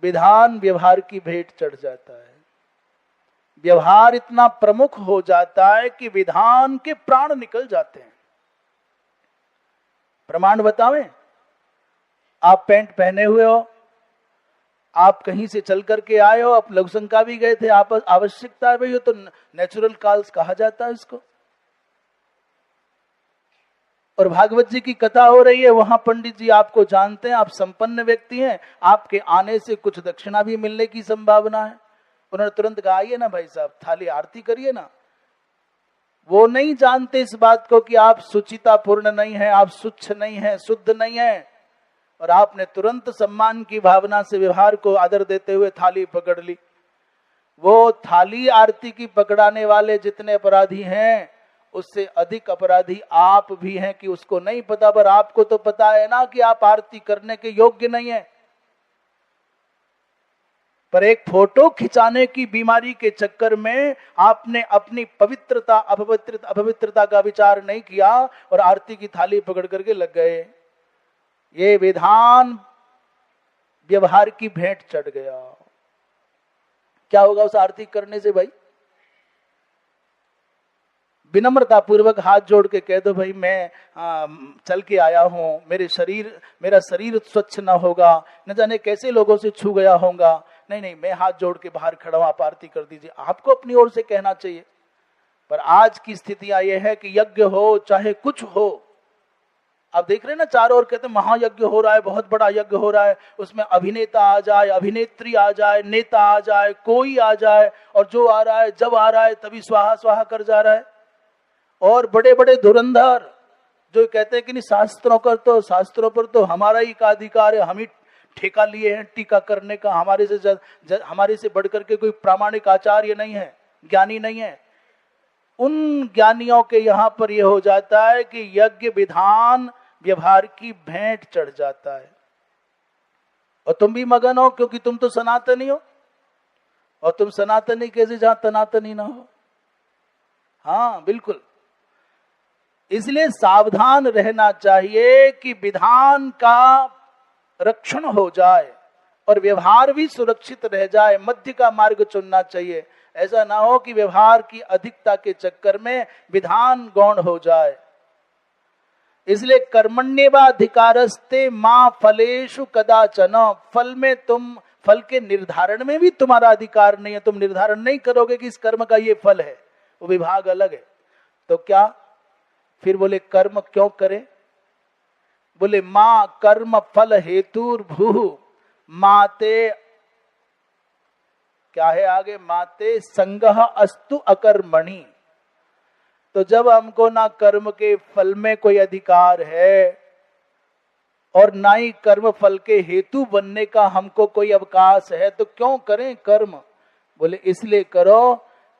विधान व्यवहार की भेंट चढ़ जाता है। व्यवहार इतना प्रमुख हो जाता है कि विधान के प्राण निकल जाते हैं। प्रमाण बतावें? आप पैंट पहने हुए हो, आप कहीं से चल करके आए हो, आप लघुशंका भी गए थे, आप आवश्यकता है भाई, तो नेचुरल कॉल्स कहा जाता है इसको। और भागवत जी की कथा हो रही है, वहां पंडित जी आपको जानते हैं, आप संपन्न व्यक्ति हैं, आपके आने से कुछ दक्षिणा भी मिलने की संभावना है। उन्होंने तुरंत कहा आइए ना भाई साहब, थाली आरती करिए ना। वो नहीं जानते इस बात को कि आप सुचिता पूर्ण नहीं है, आप स्वच्छ नहीं है, शुद्ध नहीं है, और आपने तुरंत सम्मान की भावना से व्यवहार को आदर देते हुए थाली पकड़ ली। वो थाली आरती की पकड़ाने वाले जितने अपराधी हैं, उससे अधिक अपराधी आप भी हैं कि उसको नहीं पता, पर आपको तो पता है ना कि आप आरती करने के योग्य नहीं है। पर एक फोटो खिंचाने की बीमारी के चक्कर में आपने अपनी पवित्रता अपवित्रता का विचार नहीं किया और आरती की थाली पकड़ करके लग गए। ये विधान व्यवहार की भेंट चढ़ गया। क्या होगा उस आरती करने से भाई? विनम्रता पूर्वक हाथ जोड़ के कह दो भाई मैं चल के आया हूं, मेरा शरीर स्वच्छ ना होगा, न जाने कैसे लोगों से छू गया होगा, नहीं मैं हाथ जोड़ के बाहर खड़ा हूं, आप आरती कर दीजिए। आपको अपनी ओर से कहना चाहिए। पर आज की स्थितियां यह है कि यज्ञ हो चाहे कुछ हो, आप देख रहे हैं ना चारों ओर कहते हैं महायज्ञ हो रहा है, बहुत बड़ा यज्ञ हो रहा है, उसमें अभिनेता आ जाए, अभिनेत्री आ जाए, नेता आ जाए, कोई आ जाए, और जो आ रहा है जब आ रहा है तभी स्वाहा स्वाहा कर जा रहा है। और बड़े बड़े धुरंधर जो कहते हैं कि नहीं शास्त्रों पर तो हमारा ही का अधिकार है, हम ही ठेका लिए हैं टीका करने का, हमारे से बढ़कर के कोई प्रामाणिक आचार्य नहीं है, ज्ञानी नहीं है। उन ज्ञानियों के यहां पर यह हो जाता है कि यज्ञ विधान व्यवहार की भेंट चढ़ जाता है। और तुम भी मगन हो क्योंकि तुम तो सनातनी हो, और तुम सनातनी कैसे जहां तनातनी ना हो। हाँ बिल्कुल, इसलिए सावधान रहना चाहिए कि विधान का रक्षण हो जाए और व्यवहार भी सुरक्षित रह जाए। मध्य का मार्ग चुनना चाहिए। ऐसा ना हो कि व्यवहार की अधिकता के चक्कर में विधान गौण हो जाए। इसलिए कर्मण्येवाधिकारस्ते मां फलेषु कदाचन, फल के निर्धारण में भी तुम्हारा अधिकार नहीं है। तुम निर्धारण नहीं करोगे कि इस कर्म का ये फल है, वो विभाग अलग है। तो क्या फिर बोले कर्म क्यों करें? बोले मां कर्म फल हेतुर्भू माते, क्या है आगे, माते संगह अस्तु अकर्मणि। तो जब हमको ना कर्म के फल में कोई अधिकार है और ना ही कर्म फल के हेतु बनने का हमको कोई अवकाश है, तो क्यों करें कर्म? बोले इसलिए करो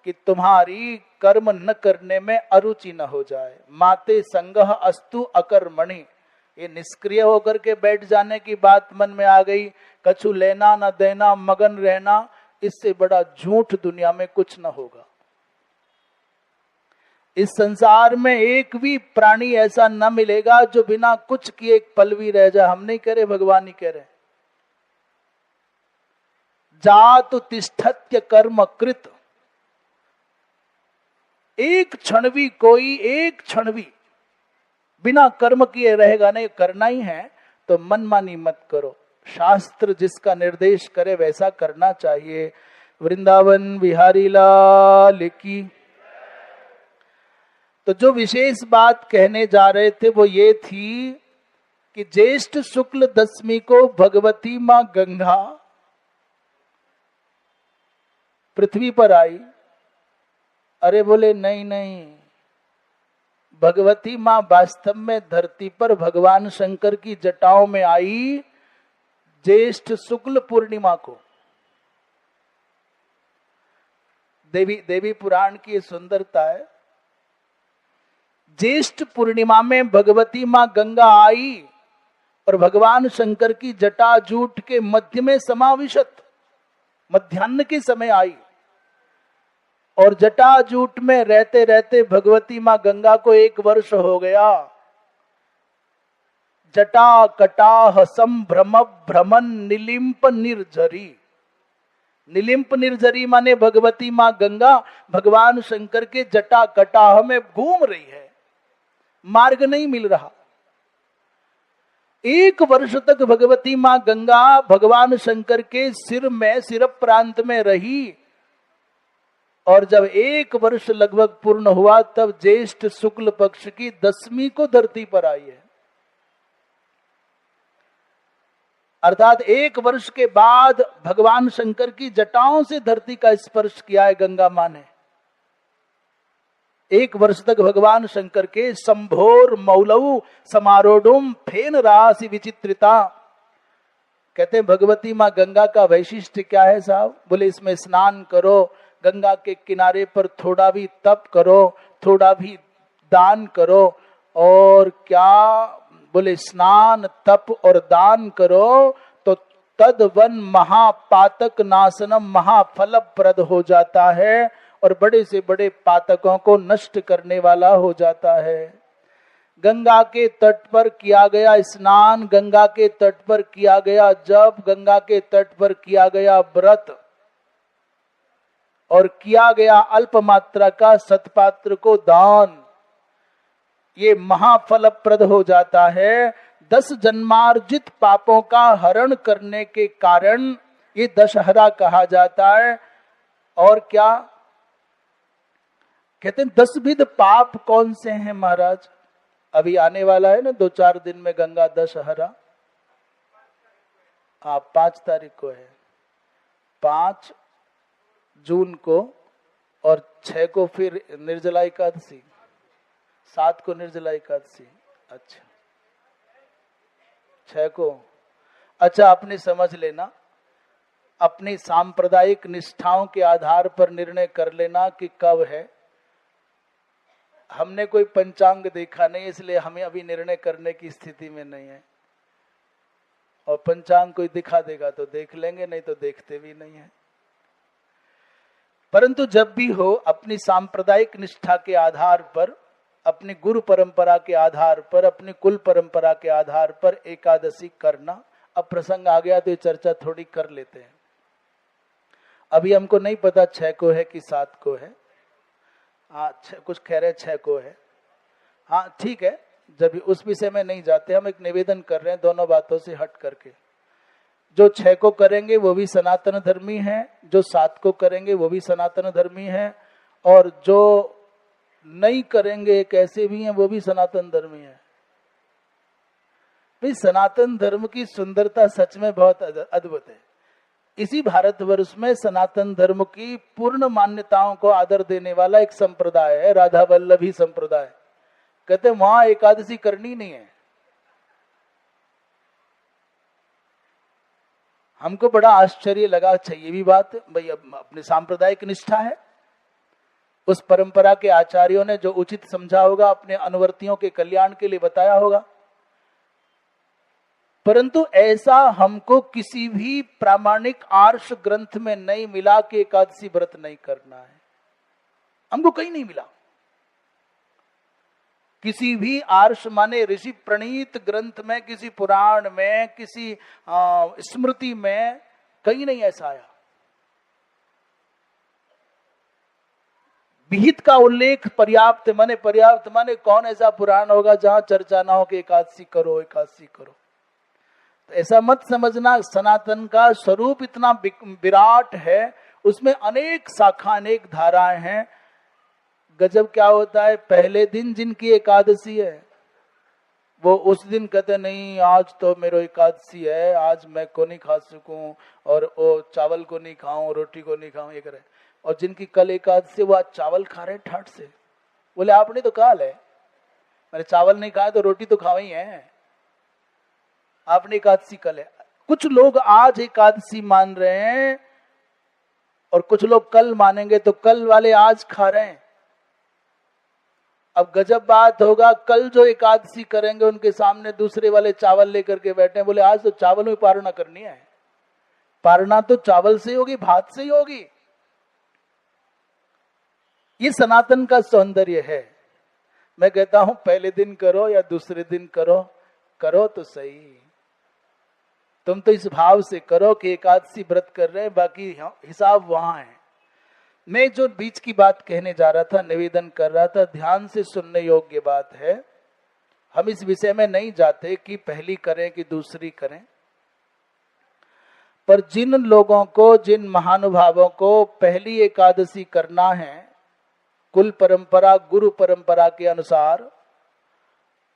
कि तुम्हारी कर्म न करने में अरुचि न हो जाए। माते संगह अस्तु अकर्मणि, ये निष्क्रिय होकर के बैठ जाने की बात मन में आ गई, कछु लेना न देना, मगन रहना, इससे बड़ा झूठ दुनिया में कुछ न होगा। इस संसार में एक भी प्राणी ऐसा न मिलेगा जो बिना कुछ किए एक पल भी रह जाए। हम नहीं कह रहे, भगवान ही कह रहे। जातु तिष्ठत्य कर्म कृत, एक क्षण भी बिना कर्म किए रहेगा नहीं। करना ही है तो मनमानी मत करो। शास्त्र जिसका निर्देश करे वैसा करना चाहिए। वृंदावन बिहारी लाल की। तो जो विशेष बात कहने जा रहे थे वो ये थी कि ज्येष्ठ शुक्ल दशमी को भगवती मां गंगा पृथ्वी पर आई। अरे बोले नहीं नहीं, भगवती मां वास्तव में धरती पर भगवान शंकर की जटाओं में आई ज्येष्ठ शुक्ल पूर्णिमा को। देवी पुराण की सुंदरता है, ज्येष्ठ पूर्णिमा में भगवती मां गंगा आई और भगवान शंकर की जटा जूट के मध्य में समाविशत मध्याह्न के समय आई। और जटा जूट में रहते रहते भगवती मां गंगा को 1 वर्ष हो गया। जटा कटाह संभ्रम भ्रमण निलिंप निर्झरी। निलिंप निर्झरी माने भगवती मां गंगा भगवान शंकर के जटा कटाह में घूम रही है, मार्ग नहीं मिल रहा। 1 वर्ष तक भगवती मां गंगा भगवान शंकर के सिर में सिर प्रांत में रही। और जब 1 वर्ष लगभग पूर्ण हुआ तब ज्येष्ठ शुक्ल पक्ष की दशमी को धरती पर आई है। अर्थात 1 वर्ष के बाद भगवान शंकर की जटाओं से धरती का स्पर्श किया है गंगा मां ने। 1 वर्ष तक भगवान शंकर के संभोर मौलऊ समारोडुम फेन राशि विचित्रिता। कहते हैं भगवती मां गंगा का वैशिष्ट्य क्या है साहब? बोले इसमें स्नान करो, गंगा के किनारे पर थोड़ा भी तप करो, थोड़ा भी दान करो। और क्या बोले? स्नान तप और दान करो तो तदवन महापातक नाशनम महाफलप्रद हो जाता है और बड़े से बड़े पातकों को नष्ट करने वाला हो जाता है। गंगा के तट पर किया गया स्नान, गंगा के तट पर किया गया जप, गंगा के तट पर किया गया व्रत और किया गया अल्प मात्रा का सतपात्र को दान, ये महाफलप्रद हो जाता है। 10 जन्मार्जित पापों का हरण करने के कारण ये दशहरा कहा जाता है। और क्या कहते हैं? 10 विध पाप कौन से हैं महाराज? अभी आने वाला है ना 2-4 दिन में गंगा दशहरा। 5 तारीख को है, 5 जून को और 6 को फिर निर्जला एकादशी, 7 को निर्जला एकादशी। अच्छा 6 को। अच्छा अपनी समझ लेना, अपनी सांप्रदायिक निष्ठाओं के आधार पर निर्णय कर लेना कि कब है। हमने कोई पंचांग देखा नहीं, इसलिए हमें अभी निर्णय करने की स्थिति में नहीं है। और पंचांग कोई दिखा देगा तो देख लेंगे, नहीं तो देखते भी नहीं है। परंतु जब भी हो अपनी सांप्रदायिक निष्ठा के आधार पर, अपनी गुरु परंपरा के आधार पर, अपनी कुल परंपरा के आधार पर एकादशी करना। अब प्रसंग आ गया तो ये चर्चा थोड़ी कर लेते हैं। अभी हमको नहीं पता 6 को है कि 7 को है। कुछ कह रहे 6 को है। हाँ ठीक है, जब उस विषय में नहीं जाते, हम एक निवेदन कर रहे हैं दोनों बातों से हट करके। जो 6 को करेंगे वो भी सनातन धर्मी हैं, जो 7 को करेंगे वो भी सनातन धर्मी हैं, और जो नहीं करेंगे कैसे भी हैं वो भी सनातन धर्मी हैं। भाई सनातन धर्म की सुंदरता सच में बहुत अद्भुत है। इसी भारतवर्ष में सनातन धर्म की पूर्ण मान्यताओं को आदर देने वाला एक संप्रदाय है, राधा वल्लभी संप्रदाय। कहते हैं वहां एकादशी करनी नहीं है। हमको बड़ा आश्चर्य लगा। अच्छा ये भी बात भाई, अपने सांप्रदायिक निष्ठा है, उस परंपरा के आचार्यों ने जो उचित समझा होगा अपने अनुवर्तियों के कल्याण के लिए बताया होगा। परंतु ऐसा हमको किसी भी प्रामाणिक आर्ष ग्रंथ में नहीं मिला कि एकादशी व्रत नहीं करना है। हमको कहीं नहीं मिला। किसी भी आर्ष माने ऋषि प्रणीत ग्रंथ में, किसी पुराण में, किसी स्मृति में कहीं नहीं ऐसा आया। विहित का उल्लेख पर्याप्त माने कौन ऐसा पुराण होगा जहां चर्चा ना हो कि एकादशी करो एकादशी करो। ऐसा मत समझना सनातन का स्वरूप इतना विराट है, उसमें अनेक शाखा अनेक धाराएं हैं। गजब क्या होता है, पहले दिन जिनकी एकादशी है वो उस दिन कहते नहीं आज तो मेरा एकादशी है, आज मैं को नहीं खा सकूं और वो चावल को नहीं खाऊं, रोटी को नहीं खाऊं, ये करे। और जिनकी कल एकादशी वो आज चावल खा रहे ठाट से। बोले आपने तो काल है, मैंने चावल नहीं खाया तो रोटी तो खावा ही है, आपने एकादशी कल है। कुछ लोग आज एकादशी मान रहे हैं और कुछ लोग कल मानेंगे, तो कल वाले आज खा रहे हैं। अब गजब बात होगा, कल जो एकादशी करेंगे उनके सामने दूसरे वाले चावल लेकर के बैठे हैं, बोले आज तो चावल में पारणा करनी है। पारणा तो चावल से होगी, भात से ही होगी। ये सनातन का सौंदर्य है। मैं कहता हूं पहले दिन करो या दूसरे दिन करो, करो तो सही। तुम तो इस भाव से करो कि एकादशी व्रत कर रहे हैं, बाकी हिसाब वहां है। मैं जो बीच की बात कहने जा रहा था, निवेदन कर रहा था, ध्यान से सुनने योग्य बात है। हम इस विषय में नहीं जाते कि पहली करें कि दूसरी करें, पर जिन लोगों को, जिन महानुभावों को पहली एकादशी करना है कुल परंपरा गुरु परंपरा के अनुसार,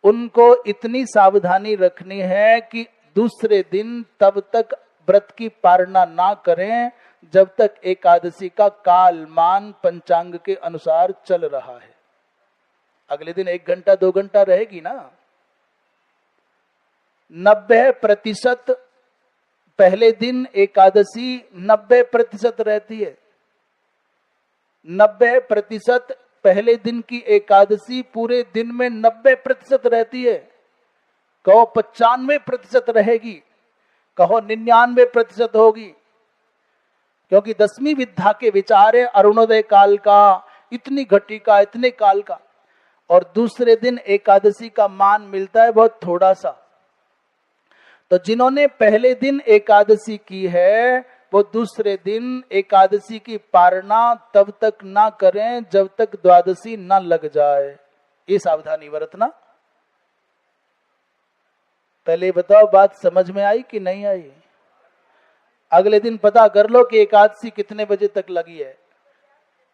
उनको इतनी सावधानी रखनी है कि दूसरे दिन तब तक व्रत की पारणा ना करें जब तक एकादशी का कालमान पंचांग के अनुसार चल रहा है। अगले दिन 1 घंटा 2 घंटा रहेगी ना। 90% पहले दिन एकादशी 90% रहती है। 90% पहले दिन की एकादशी पूरे दिन में 90% रहती है। कहो 95% रहेगी, कहो 99% होगी, क्योंकि 10वीं विद्या के विचार है अरुणोदय काल का, इतनी घटिका, इतने काल का, और दूसरे दिन एकादशी का मान मिलता है बहुत थोड़ा सा। तो जिन्होंने पहले दिन एकादशी की है वो दूसरे दिन एकादशी की पारणा तब तक ना करें जब तक द्वादशी ना लग जाए। ये सावधानी बरतना। पहले बताओ बात समझ में आई कि नहीं आई? अगले दिन पता कर लो कि एकादशी कितने बजे तक लगी है,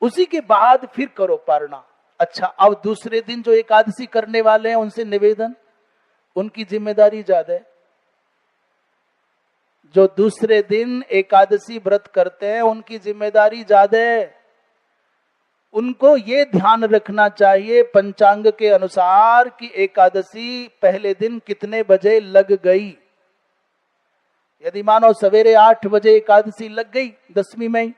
उसी के बाद फिर करो पारणा। अच्छा, अब दूसरे दिन जो एकादशी करने वाले हैं उनसे निवेदन, उनकी जिम्मेदारी ज्यादा है। जो दूसरे दिन एकादशी व्रत करते हैं उनकी जिम्मेदारी ज्यादा है। उनको ये ध्यान रखना चाहिए पंचांग के अनुसार कि एकादशी पहले दिन कितने बजे लग गई। यदि मानो सवेरे 8 बजे एकादशी लग गई 10वीं में,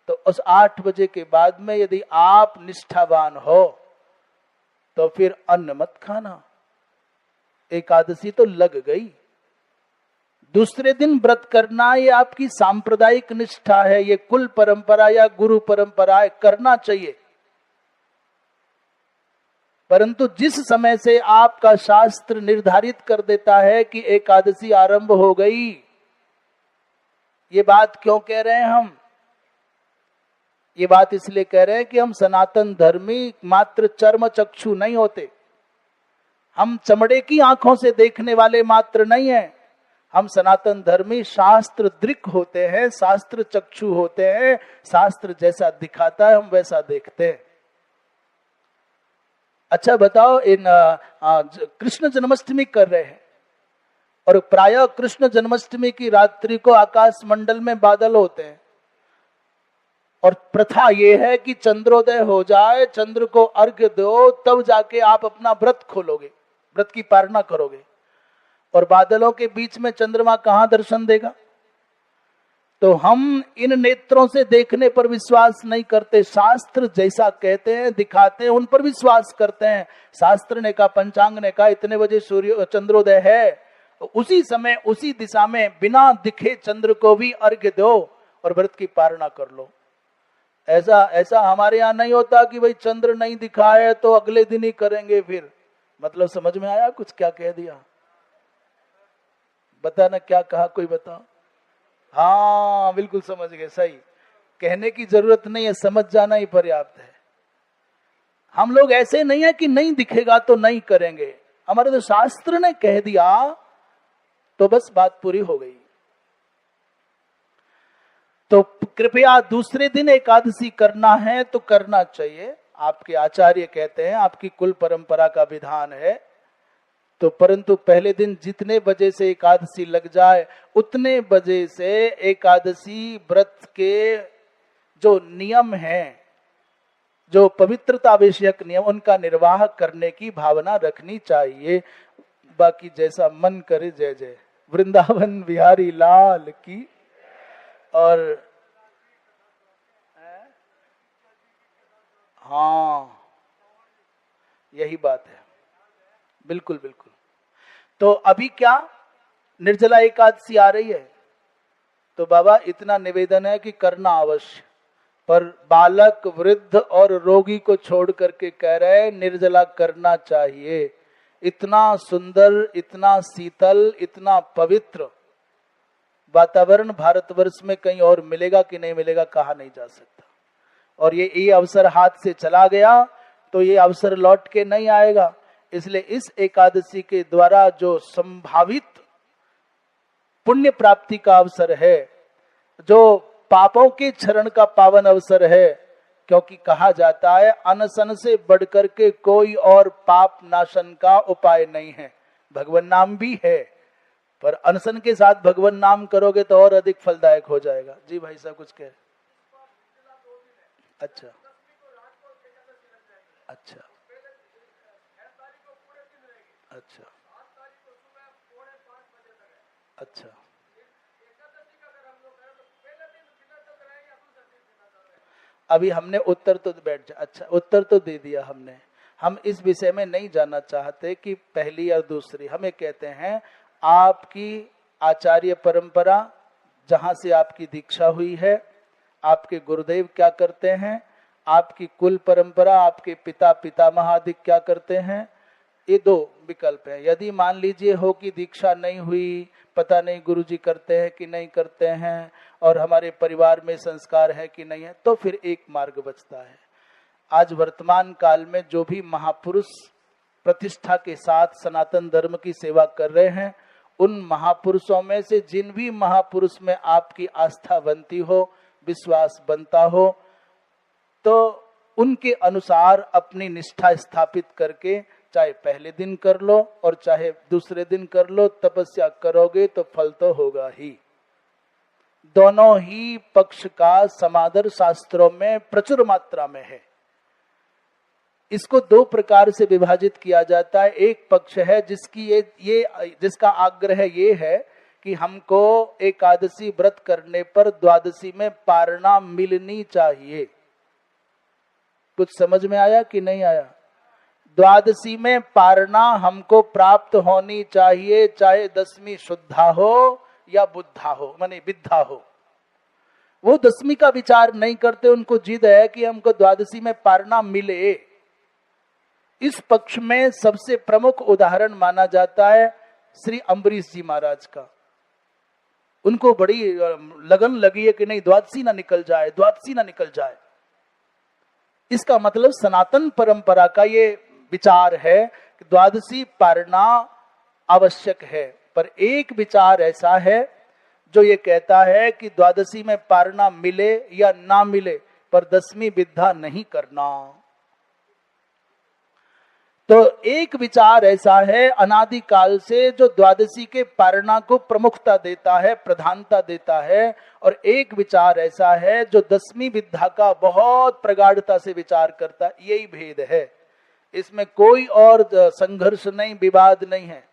तो उस 8 बजे के बाद में यदि आप निष्ठावान हो तो फिर अन्न मत खाना, एकादशी तो लग गई। दूसरे दिन व्रत करना ये आपकी सांप्रदायिक निष्ठा है, ये कुल परंपरा या गुरु परंपरा है, करना चाहिए। परंतु जिस समय से आपका शास्त्र निर्धारित कर देता है कि एकादशी आरंभ हो गई, ये बात क्यों कह रहे हैं हम? ये बात इसलिए कह रहे हैं कि हम सनातन धर्मी मात्र चर्म चक्षु नहीं होते, हम चमड़े की आंखों से देखने वाले मात्र नहीं हैं। हम सनातन धर्मी शास्त्र दृक् होते हैं, शास्त्र चक्षु होते हैं। शास्त्र जैसा दिखाता है हम वैसा देखते हैं। अच्छा बताओ, इन कृष्ण जन्माष्टमी कर रहे हैं और प्रायः कृष्ण जन्माष्टमी की रात्रि को आकाश मंडल में बादल होते हैं और प्रथा यह है कि चंद्रोदय हो जाए, चंद्र को अर्घ्य दो, तब जाके आप अपना व्रत खोलोगे, व्रत की पारणा करोगे। और बादलों के बीच में चंद्रमा कहां दर्शन देगा? तो हम इन नेत्रों से देखने पर विश्वास नहीं करते, शास्त्र जैसा कहते हैं दिखाते हैं उन पर विश्वास करते हैं। शास्त्र ने कहा, पंचांग ने कहा इतने बजे सूर्य चंद्रोदय है, तो उसी समय उसी दिशा में बिना दिखे चंद्र को भी अर्घ्य दो और व्रत की पारणा कर लो। ऐसा हमारे यहाँ नहीं होता कि भाई चंद्र नहीं दिखा है तो अगले दिन ही करेंगे। फिर मतलब समझ में आया कुछ क्या कह दिया? बताना क्या कहा, कोई बताओ। हाँ बिल्कुल समझ गए, सही। कहने की जरूरत नहीं है, समझ जाना ही पर्याप्त है। हम लोग ऐसे नहीं है कि नहीं दिखेगा तो नहीं करेंगे। हमारे तो शास्त्र ने कह दिया तो बस बात पूरी हो गई। तो कृपया दूसरे दिन एकादशी करना है तो करना चाहिए, आपके आचार्य कहते हैं, आपकी कुल परंपरा का विधान है। तो परंतु पहले दिन जितने बजे से एकादशी लग जाए उतने बजे से एकादशी व्रत के जो नियम हैं, जो पवित्रता विषयक नियम, उनका निर्वाह करने की भावना रखनी चाहिए। बाकी जैसा मन करे। जय जय वृंदावन बिहारी लाल की। और हाँ, यही बात है, बिल्कुल बिल्कुल। तो अभी क्या निर्जला एकादशी आ रही है, तो बाबा इतना निवेदन है कि करना अवश्य, पर बालक, वृद्ध और रोगी को छोड़ करके कह रहे हैं निर्जला करना चाहिए। इतना सुंदर, इतना शीतल, इतना पवित्र वातावरण भारतवर्ष में कहीं और मिलेगा कि नहीं मिलेगा, कहा नहीं जा सकता। और ये अवसर हाथ से चला गया तो ये अवसर लौट के नहीं आएगा। इसलिए इस एकादशी के द्वारा जो संभावित पुण्य प्राप्ति का अवसर है, जो पापों के क्षरण का पावन अवसर है, क्योंकि कहा जाता है अनशन से बढ़कर के कोई और पाप नाशन का उपाय नहीं है। भगवान नाम भी है, पर अनशन के साथ भगवान नाम करोगे तो और अधिक फलदायक हो जाएगा। जी भाई साहब कुछ कह रहे? अच्छा अच्छा अच्छा अच्छा। अभी हमने उत्तर तो बैठ जा, अच्छा उत्तर तो दे दिया हमने। हम इस विषय में नहीं जानना चाहते कि पहली या दूसरी। हमें कहते हैं आपकी आचार्य परंपरा, जहां से आपकी दीक्षा हुई है, आपके गुरुदेव क्या करते हैं, आपकी कुल परंपरा, आपके पिता पितामह आदि क्या करते हैं, ये दो विकल्प है। यदि मान लीजिए हो कि दीक्षा नहीं हुई, पता नहीं गुरुजी करते हैं कि नहीं करते हैं, और हमारे परिवार में संस्कार है कि नहीं है, तो फिर एक मार्ग बचता है। आज वर्तमान काल में जो भी महापुरुष प्रतिष्ठा के साथ सनातन धर्म की सेवा कर रहे हैं, उन महापुरुषों में से जिन भी महापुरुष में आपकी आस्था बनती हो, विश्वास बनता हो, तो उनके अनुसार अपनी निष्ठा स्थापित करके चाहे पहले दिन कर लो और चाहे दूसरे दिन कर लो, तपस्या करोगे तो फल तो होगा ही। दोनों ही पक्ष का समादर शास्त्रों में प्रचुर मात्रा में है। इसको दो प्रकार से विभाजित किया जाता है। एक पक्ष है जिसकी जिसका आग्रह ये है कि हमको एकादशी व्रत करने पर द्वादशी में पारणा मिलनी चाहिए। कुछ समझ में आया कि नहीं आया? द्वादशी में पारणा हमको प्राप्त होनी चाहिए, चाहे दसवीं शुद्धा हो या बुद्धा हो, माने विद्धा हो। वो दसवीं का विचार नहीं करते, उनको जिद है कि हमको द्वादशी में पारणा मिले। इस पक्ष में सबसे प्रमुख उदाहरण माना जाता है श्री अम्बरीश जी महाराज का। उनको बड़ी लगन लगी है कि नहीं द्वादशी ना निकल जाए, द्वादशी ना निकल जाए। इसका मतलब सनातन परंपरा का ये विचार है कि द्वादशी पारणा आवश्यक है। पर एक विचार ऐसा है जो ये कहता है कि द्वादशी में पारणा मिले या ना मिले, पर दसवीं विद्या नहीं करना। तो एक विचार ऐसा है अनादिकाल से जो द्वादशी के पारणा को प्रमुखता देता है, प्रधानता देता है, और एक विचार ऐसा है जो दसवीं विद्या का बहुत प्रगाढ़ता से विचार करता है। यही भेद है, इसमें कोई और संघर्ष नहीं, विवाद नहीं है।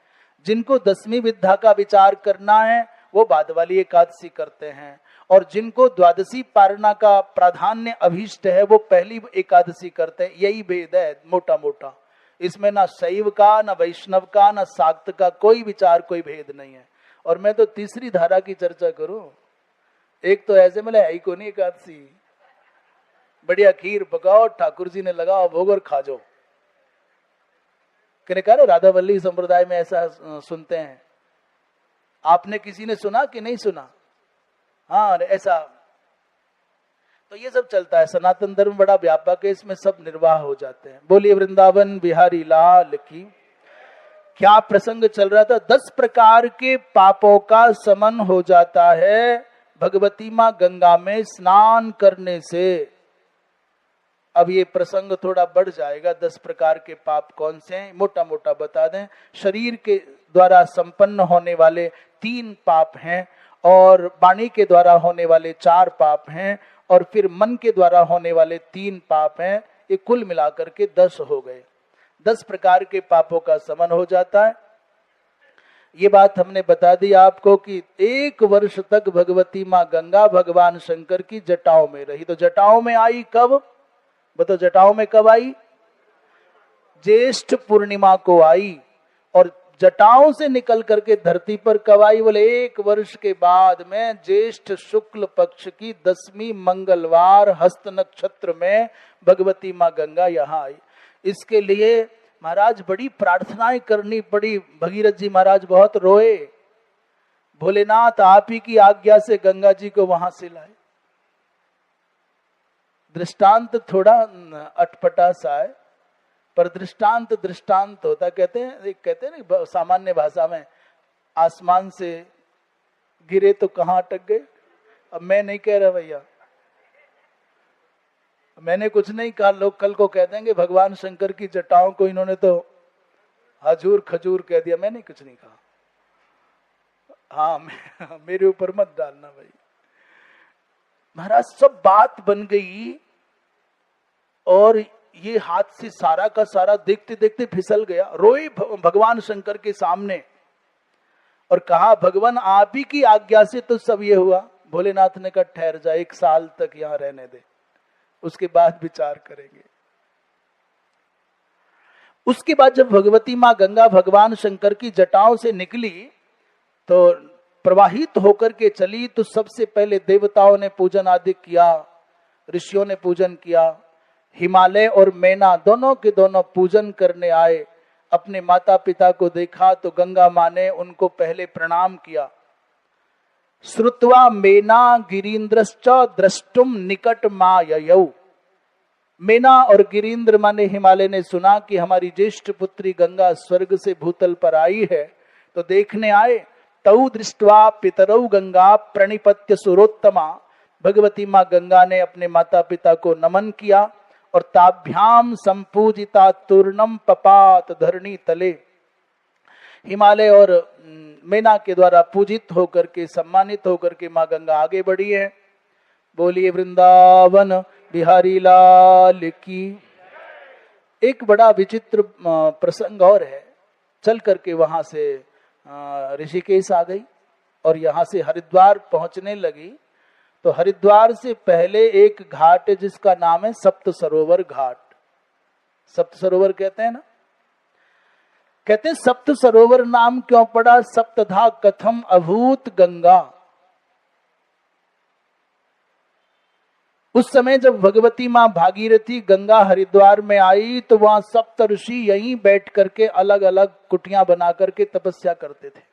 जिनको दसवीं विद्या का विचार करना है वो बाद वाली एकादशी करते हैं, और जिनको द्वादशी पारणा का प्राधान्य अभीष्ट है वो पहली एकादशी करते हैं। यही भेद है मोटा मोटा। इसमें ना शैव का, ना वैष्णव का, ना शाक्त का कोई विचार, कोई भेद नहीं है। और मैं तो तीसरी धारा की चर्चा करूं, एक तो ऐसे मिले आई को नहीं एकादशी, बढ़िया खीर पकाओ, ठाकुर जी ने लगाओ भोग और खा जाओ। कहने कहा राधावल्ली संप्रदाय में ऐसा सुनते हैं। आपने किसी ने सुना कि नहीं सुना? हाँ ऐसा। तो ये सब चलता है। सनातन धर्म बड़ा व्यापक है, इसमें सब निर्वाह हो जाते हैं। बोलिए वृंदावन बिहारी लाल की। क्या प्रसंग चल रहा था? 10 प्रकार के पापों का समन हो जाता है भगवती मां गंगा में स्नान करने से। अब ये प्रसंग थोड़ा बढ़ जाएगा। 10 प्रकार के पाप कौन से हैं मोटा मोटा बता दें। शरीर के द्वारा संपन्न होने वाले 3 पाप हैं, और वाणी के द्वारा होने वाले 4 पाप हैं, और फिर मन के द्वारा होने वाले 3 पाप हैं। ये कुल मिलाकर के 10 हो गए। 10 प्रकार के पापों का समन हो जाता है। ये बात हमने बता दी आपको कि 1 वर्ष तक भगवती मां गंगा भगवान शंकर की जटाओं में रही। तो जटाओं में आई कब? बताओ, जटाओं में कब आई? ज्येष्ठ पूर्णिमा को आई। और जटाओं से निकल करके धरती पर कब आई? बोले 1 वर्ष के बाद में ज्येष्ठ शुक्ल पक्ष की 10वीं मंगलवार हस्त नक्षत्र में भगवती मां गंगा यहाँ आई। इसके लिए महाराज बड़ी प्रार्थनाएं करनी पड़ी। भगीरथ जी महाराज बहुत रोए। भोलेनाथ आप ही की आज्ञा से गंगा जी को वहां से लाए। दृष्टांत थोड़ा अटपटा सा है, पर दृष्टांत दृष्टांत होता। कहते हैं ना सामान्य भाषा में, आसमान से गिरे तो कहां अटक गए। अब मैं नहीं कह रहा भैया, मैंने कुछ नहीं कहा। लोग कल को कह देंगे भगवान शंकर की जटाओं को इन्होंने तो हजूर खजूर कह दिया। मैंने कुछ नहीं कहा। हाँ, मेरे ऊपर मत डालना भाई। महाराज सब बात बन गई, और ये हाथ से सारा का सारा देखते देखते फिसल गया। रोए भगवान शंकर के सामने और कहा भगवान आप ही की आज्ञा से तो सब ये हुआ। भोलेनाथ ने कहा ठहर जा, 1 साल तक यहां रहने दे, उसके बाद विचार करेंगे। उसके बाद जब भगवती मां गंगा भगवान शंकर की जटाओं से निकली तो प्रवाहित होकर के चली, तो सबसे पहले देवताओं ने पूजन आदि किया, ऋषियों ने पूजन किया। हिमालय और मैना दोनों के दोनों पूजन करने आए। अपने माता पिता को देखा तो गंगा मां ने उनको पहले प्रणाम किया। श्रुत्वा मेना गिरीन्द्रश्च द्रष्टुम निकट माययौ। मेना और गिरीन्द्र माने हिमालय ने सुना कि हमारी ज्येष्ठ पुत्री गंगा स्वर्ग से भूतल पर आई है, तो देखने आए। तौ दृष्ट्वा पितरौ गंगा प्रणिपत्य सुरोत्तमा। भगवती मां गंगा ने अपने माता पिता को नमन किया और ताभ्याम संपूजिता तूर्णम पपात धरणी तले। हिमालय और मेना के द्वारा पूजित होकर के सम्मानित होकर के मां गंगा आगे बढ़ी है। बोलिए वृंदावन बिहारी लाल की। एक बड़ा विचित्र प्रसंग और है। चल करके वहां से ऋषिकेश आ गई और यहाँ से हरिद्वार पहुंचने लगी। तो हरिद्वार से पहले एक घाट है जिसका नाम है सप्त सरोवर घाट। सप्त सरोवर कहते हैं ना, कहते हैं सप्त सरोवर नाम क्यों पड़ा? सप्तधा कथम अभूत गंगा। उस समय जब भगवती मां भागीरथी गंगा हरिद्वार में आई तो वहां सप्त ऋषि यहीं बैठ करके अलग अलग कुटियां बना करके तपस्या करते थे।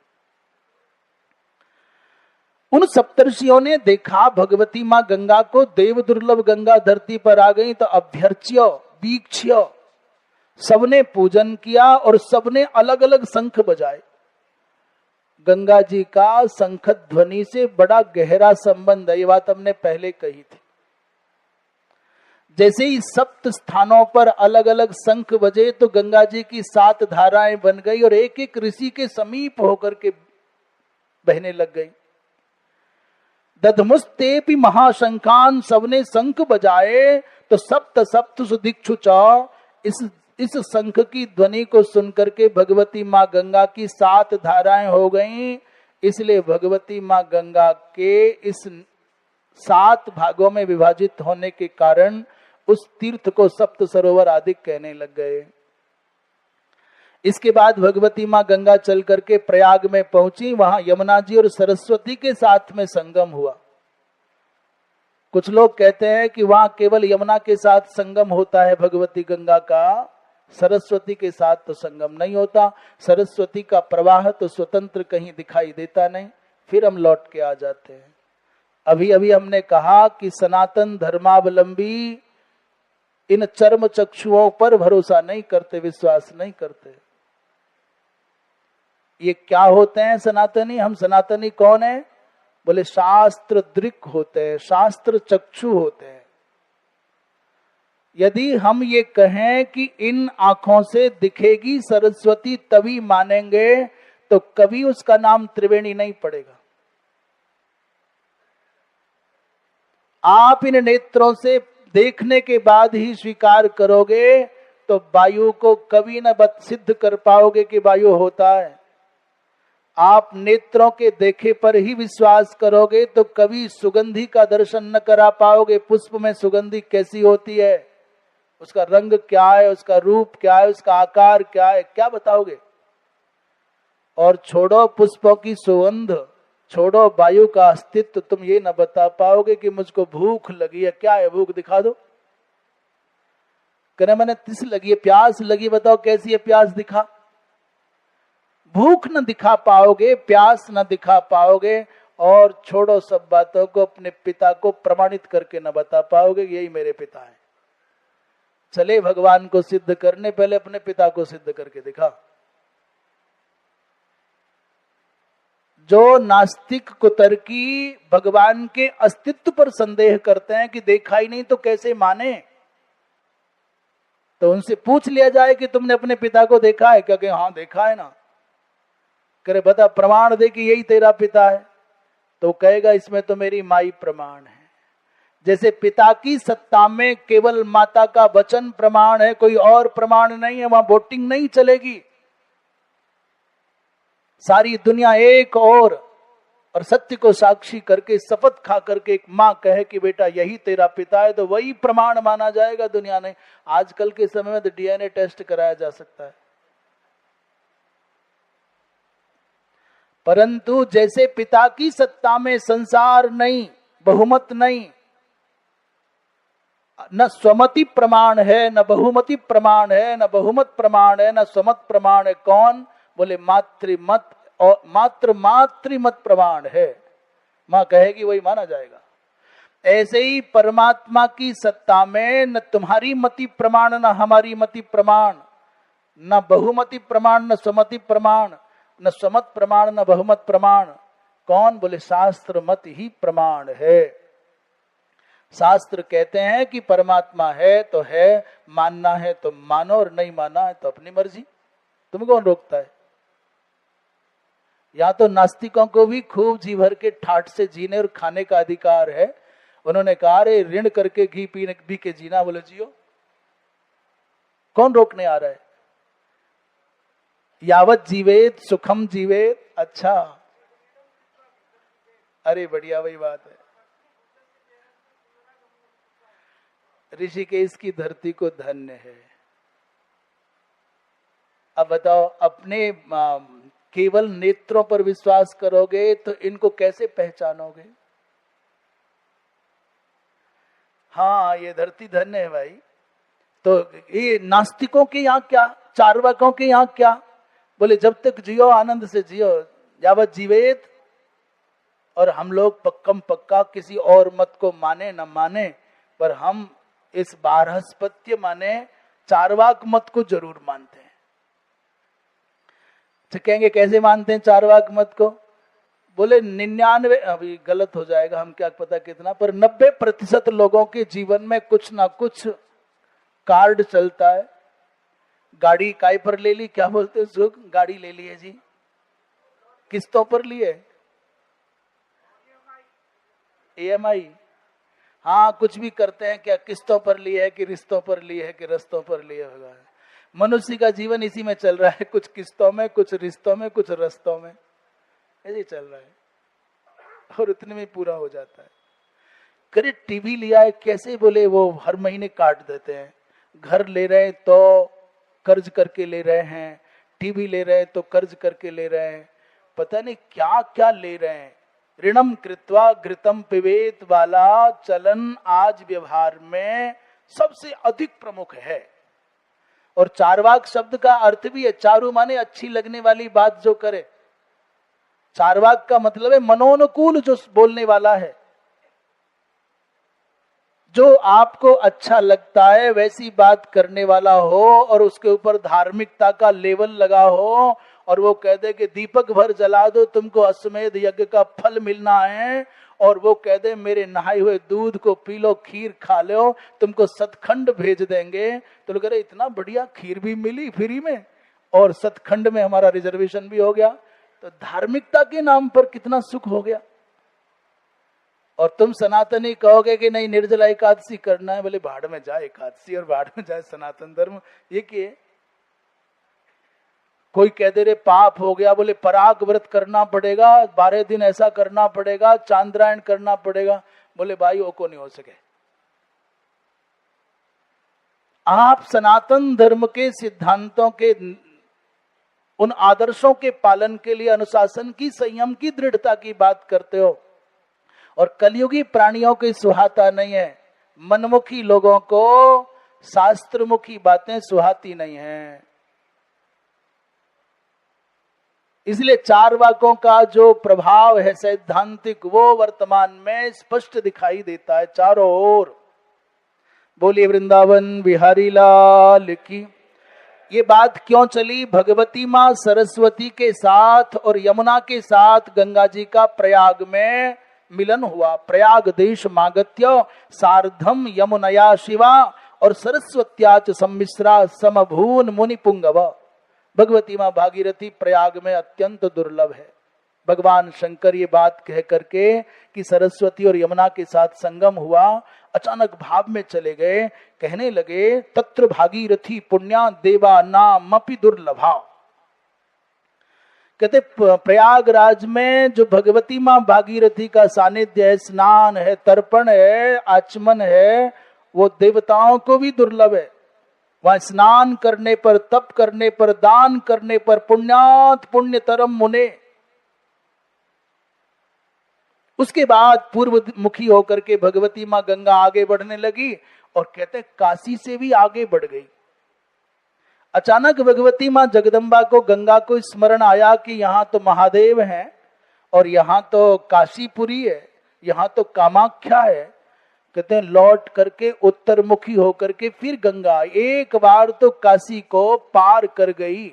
उन सप्तर्षियों ने देखा भगवती मां गंगा को, देव दुर्लभ गंगा धरती पर आ गई, तो अभ्यर्च्य वीक्ष्य सबने पूजन किया और सबने अलग अलग शंख बजाए। गंगा जी का शंख ध्वनि से बड़ा गहरा संबंध है, ये बात हमने पहले कही थी। जैसे ही सप्त स्थानों पर अलग अलग शंख बजे तो गंगा जी की 7 धाराएं बन गई और एक एक ऋषि के समीप होकर के बहने लग गई। दधमुस्तेपि महाशंखान, सबने शंख बजाए तो सप्त सप्तसु दिक्षु च। इस शंख की ध्वनि को सुनकर के भगवती मां गंगा की 7 धाराएं हो गईं। इसलिए भगवती मां गंगा के इस 7 भागों में विभाजित होने के कारण उस तीर्थ को सप्त सरोवर आदि कहने लग गए। इसके बाद भगवती मां गंगा चल करके प्रयाग में पहुंची। वहां यमुना जी और सरस्वती के साथ में संगम हुआ। कुछ लोग कहते हैं कि वहां केवल यमुना के साथ संगम होता है भगवती गंगा का, सरस्वती के साथ तो संगम नहीं होता। सरस्वती का प्रवाह तो स्वतंत्र कहीं दिखाई देता नहीं। फिर हम लौट के आ जाते हैं। अभी अभी हमने कहा कि सनातन धर्मावलंबी इन चर्म चक्षुओं पर भरोसा नहीं करते, विश्वास नहीं करते। ये क्या होते हैं सनातनी? हम सनातनी कौन है? बोले शास्त्र दृक् होते हैं, शास्त्र चक्षु होते हैं। यदि हम ये कहें कि इन आंखों से दिखेगी सरस्वती तभी मानेंगे, तो कभी उसका नाम त्रिवेणी नहीं पड़ेगा। आप इन नेत्रों से देखने के बाद ही स्वीकार करोगे तो वायु को कभी न सिद्ध कर पाओगे कि वायु होता है। आप नेत्रों के देखे पर ही विश्वास करोगे तो कभी सुगंधि का दर्शन न करा पाओगे। पुष्प में सुगंधि कैसी होती है, उसका रंग क्या है, उसका रूप क्या है, उसका आकार क्या है, क्या बताओगे? और छोड़ो पुष्पों की सुगंध, छोड़ो वायु का अस्तित्व, तुम ये न बता पाओगे कि मुझको भूख लगी है। क्या है भूख? दिखा दो। कहने मैंने तिस लगी है, प्यास लगी, बताओ कैसी है प्यास? दिखा। भूख न दिखा पाओगे, प्यास न दिखा पाओगे, और छोड़ो सब बातों को, अपने पिता को प्रमाणित करके न बता पाओगे यही मेरे पिता है। चले भगवान को सिद्ध करने, पहले अपने पिता को सिद्ध करके दिखा। जो नास्तिक कुतर्की भगवान के अस्तित्व पर संदेह करते हैं कि देखा ही नहीं तो कैसे माने, तो उनसे पूछ लिया जाए कि तुमने अपने पिता को देखा है क्या? कि हाँ देखा है ना। करे बता, प्रमाण दे कि यही तेरा पिता है। तो कहेगा इसमें तो मेरी माई प्रमाण है। जैसे पिता की सत्ता में केवल माता का वचन प्रमाण है, कोई और प्रमाण नहीं है, वहां वोटिंग नहीं चलेगी। सारी दुनिया एक और सत्य को साक्षी करके शपथ खा करके एक मां कहे कि बेटा यही तेरा पिता है, तो वही प्रमाण माना जाएगा। दुनिया ने आजकल के समय में तो डीएनए टेस्ट कराया जा सकता है। परंतु जैसे पिता की सत्ता में संसार नहीं, बहुमत नहीं, न स्वमति प्रमाण है, न बहुमति प्रमाण है, न बहुमत प्रमाण है, न स्वमत प्रमाण है। कौन? बोले मातृमत और मातृमत प्रमाण है। मां कहेगी वही माना जाएगा। ऐसे ही परमात्मा की सत्ता में न तुम्हारी मति प्रमाण, न हमारी मति प्रमाण, न बहुमति प्रमाण, न स्वमति प्रमाण, न स्वमत प्रमाण, न बहुमत प्रमाण। कौन? बोले शास्त्र मत ही प्रमाण है। शास्त्र कहते हैं कि परमात्मा है तो है, मानना है तो मानो, और नहीं माना है तो अपनी मर्जी। तुम्हें कौन रोकता है? या तो नास्तिकों को भी खूब जी भर के ठाठ से जीने और खाने का अधिकार है। उन्होंने कहा रे ऋण करके घी पी के जीना, बोले जियो। कौन रोकने आ रहा है? यावत जीवेत सुखम जीवेत। अच्छा, अरे बढ़िया, वही बात है। ऋषिकेश की धरती को धन्य है। अब बताओ, अपने केवल नेत्रों पर विश्वास करोगे तो इनको कैसे पहचानोगे? हाँ, ये धरती धन्य है भाई। तो ये नास्तिकों के यहाँ क्या, चार्वाकों के यहाँ क्या? बोले जब तक जियो आनंद से जियो, यावत जीवेत। और हम लोग पक्कम पक्का किसी और मत को माने न माने, पर हम इस बारहस्पत्य माने चारवाक मत को जरूर मानते हैं। तो कहेंगे कैसे मानते हैं चारवाक मत को? बोले 99, अभी गलत हो जाएगा, हम क्या पता कितना, पर 90% लोगों के जीवन में कुछ ना कुछ कार्ड चलता है। गाड़ी काय पर ले ली? क्या बोलते हैं उसको? गाड़ी ले ली है जी, किस्तों पर ली है, EMI। हाँ, कुछ भी करते हैं, क्या किस्तों पर ली है कि रिश्तों पर ली है कि रस्तों पर ली है? भगवान, मनुष्य का जीवन इसी में चल रहा है, कुछ किस्तों में, कुछ रिश्तों में, कुछ रस्तों में, ऐसे चल रहा है, और इतने में पूरा हो जाता है। करे टीवी लिया है, कैसे? बोले वो हर महीने काट देते हैं। घर ले रहे हैं तो कर्ज करके ले रहे हैं, टीवी ले रहे हैं तो कर्ज करके ले रहे हैं, पता नहीं क्या क्या ले रहे हैं। ऋणम कृत्वा घृतम पिबेत वाला चलन आज व्यवहार में सबसे अधिक प्रमुख है। और चारवाक शब्द का अर्थ भी है, चारु माने अच्छी लगने वाली बात जो करे। चारवाक का मतलब है मनोनुकूल जो बोलने वाला है, जो आपको अच्छा लगता है वैसी बात करने वाला हो, और उसके ऊपर धार्मिकता का लेवल लगा हो, और वो कह दे कि दीपक भर जला दो, तुमको अश्वमेध यज्ञ का फल मिलना है, और वो कह दे मेरे नहाए हुए दूध को पी लो, खीर खा लो, तुमको सतखंड भेज देंगे, तो लोग कह रहे इतना बढ़िया खीर भी मिली फ्री में और सतखंड में हमारा रिजर्वेशन भी हो गया, तो धार्मिकता के नाम पर कितना सुख हो गया। और तुम सनातनी कहोगे कि नहीं निर्जला एकादशी करना है, बोले भाड़ में जाए एकादशी और भाड़ में जाए सनातन धर्म, ये क्या? कोई कह दे रे पाप हो गया, बोले पराग व्रत करना पड़ेगा, 12 दिन ऐसा करना पड़ेगा, चांद्रायण करना पड़ेगा, बोले भाई वो को नहीं हो सके। आप सनातन धर्म के सिद्धांतों के उन आदर्शों के पालन के लिए अनुशासन की, संयम की, दृढ़ता की बात करते हो, और कलयुगी प्राणियों की सुहाता नहीं है। मनमुखी लोगों को शास्त्रमुखी बातें सुहाती नहीं है। इसलिए चार वाकों का जो प्रभाव है सैद्धांतिक, वो वर्तमान में स्पष्ट दिखाई देता है चारों ओर। बोलिए वृंदावन बिहारी लाल की। ये बात क्यों चली? भगवती माँ सरस्वती के साथ और यमुना के साथ गंगा जी का प्रयाग में मिलन हुआ। प्रयाग देश मागत्य सार्धम यमुनया शिवा और सरस्वत्याच सम्मिश्रा समभून मुनि पुंगव। भगवती माँ भागीरथी प्रयाग में अत्यंत दुर्लभ है। भगवान शंकर ये बात कह करके कि सरस्वती और यमुना के साथ संगम हुआ, अचानक भाव में चले गए, कहने लगे तत्र भागीरथी पुण्या देवा नामपि दुर्लभा। कहते प्रयागराज में जो भगवती माँ भागीरथी का सानिध्य है, स्नान है, तर्पण है, आचमन है, वो देवताओं को भी दुर्लभ है। वहां स्नान करने पर, तप करने पर, दान करने पर पुण्यात पुण्यतरम मुने। उसके बाद पूर्व मुखी होकर के भगवती माँ गंगा आगे बढ़ने लगी और कहते काशी से भी आगे बढ़ गई। अचानक भगवती माँ जगदम्बा को, गंगा को स्मरण आया कि यहाँ तो महादेव हैं और यहाँ तो काशीपुरी है, यहाँ तो कामाख्या है। कहते हैं लौट करके उत्तर मुखी होकर के फिर गंगा एक बार तो काशी को पार कर गई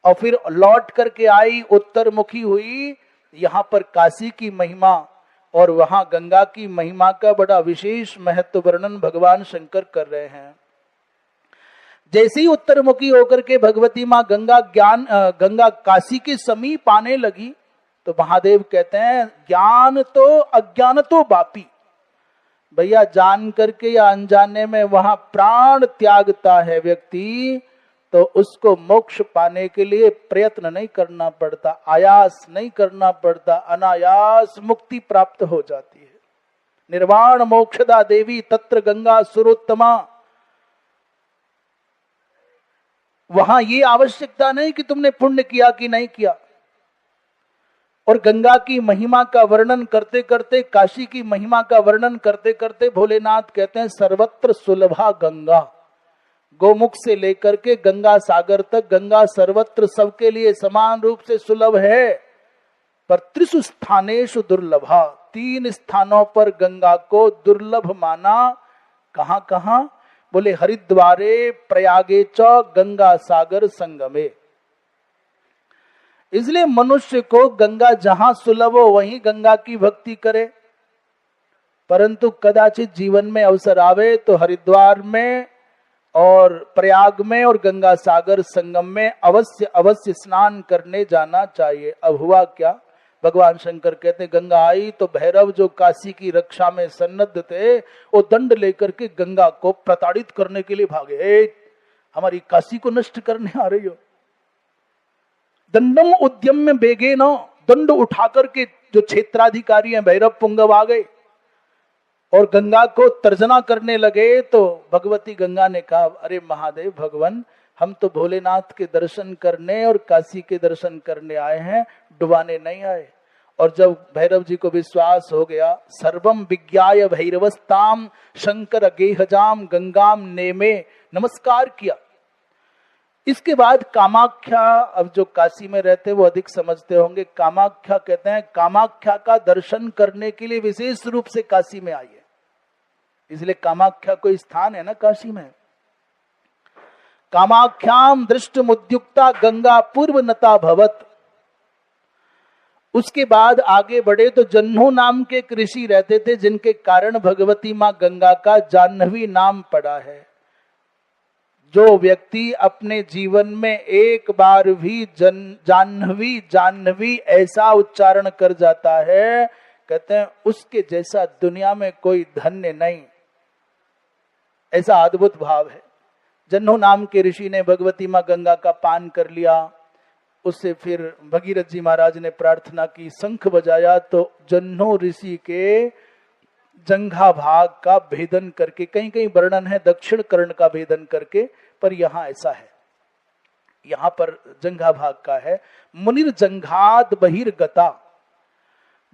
और फिर लौट करके आई, उत्तर मुखी हुई। यहाँ पर काशी की महिमा और वहां गंगा की महिमा का बड़ा विशेष महत्व वर्णन भगवान शंकर कर रहे हैं। जैसे ही उत्तरमुखी होकर के भगवती माँ गंगा काशी के समीप आने लगी तो महादेव कहते हैं ज्ञान तो अज्ञान तो बापी। भैया जान करके या अनजाने में वहां प्राण त्यागता है व्यक्ति, तो उसको मोक्ष पाने के लिए प्रयत्न नहीं करना पड़ता, आयास नहीं करना पड़ता, अनायास मुक्ति प्राप्त हो जाती है। निर्वाण मोक्षदा देवी तत्र गंगा सुरोत्तमा। वहां ये आवश्यकता नहीं कि तुमने पुण्य किया कि नहीं किया। और गंगा की महिमा का वर्णन करते करते, काशी की महिमा का वर्णन करते करते भोलेनाथ कहते हैं सर्वत्र सुलभा गंगा। गोमुख से लेकर के गंगा सागर तक गंगा सर्वत्र सबके लिए समान रूप से सुलभ है, पर त्रिषु स्थानेषु दुर्लभा। 3 स्थानों पर गंगा को दुर्लभ माना। कहां कहां? बोले हरिद्वारे प्रयागे च गंगा सागर संगमे। इसलिए मनुष्य को गंगा जहां सुलभ हो वहीं गंगा की भक्ति करे, परंतु कदाचित जीवन में अवसर आवे तो हरिद्वार में और प्रयाग में और गंगा सागर संगम में अवश्य अवश्य स्नान करने जाना चाहिए। अब हुआ क्या? भगवान शंकर कहते गंगा आई तो भैरव जो काशी की रक्षा में सन्नद्ध थे, वो दंड लेकर के गंगा को प्रताड़ित करने के लिए भागे। हमारी काशी को नष्ट करने आ रही हो। दंडम उद्यम बेगे न, दंड उठा करके जो क्षेत्राधिकारी हैं भैरव पुंगव आ गए और गंगा को तर्जना करने लगे। तो भगवती गंगा ने कहा अरे महादेव भगवान, हम तो भोलेनाथ के दर्शन करने और काशी के दर्शन करने आए हैं, डुबाने नहीं आए। और जब भैरव जी को विश्वास हो गया, सर्वम विज्ञाय भैरवस्ताम शंकर गेहजाम गंगाम नेमे, नमस्कार किया। इसके बाद कामाख्या, अब जो काशी में रहते वो अधिक समझते होंगे, कामाख्या कहते हैं कामाख्या का दर्शन करने के लिए विशेष रूप से काशी में आइए। इसलिए कामाख्या कोई स्थान है ना काशी में। कामाख्याम दृष्टमुद्युक्ता गंगा पूर्व नता भवत। उसके बाद आगे बढ़े तो जन्हो नाम के एक ऋषि रहते थे, जिनके कारण भगवती मां गंगा का जाह्नवी नाम पड़ा है। जो व्यक्ति अपने जीवन में एक बार भी जाह्नवी जाह्नवी ऐसा उच्चारण कर जाता है, कहते हैं उसके जैसा दुनिया में कोई धन्य नहीं। ऐसा अद्भुत भाव है। जन्हो नाम के ऋषि ने भगवती मां गंगा का पान कर लिया। उससे फिर भगीरथ जी महाराज ने प्रार्थना की, शंख बजाया, तो जन्हो ऋषि के जंघा भाग का भेदन करके, कहीं कहीं वर्णन है दक्षिण कर्ण का भेदन करके, पर यहां ऐसा है, यहां पर जंघा भाग का है। मुनिर जंघात बहिर्गता।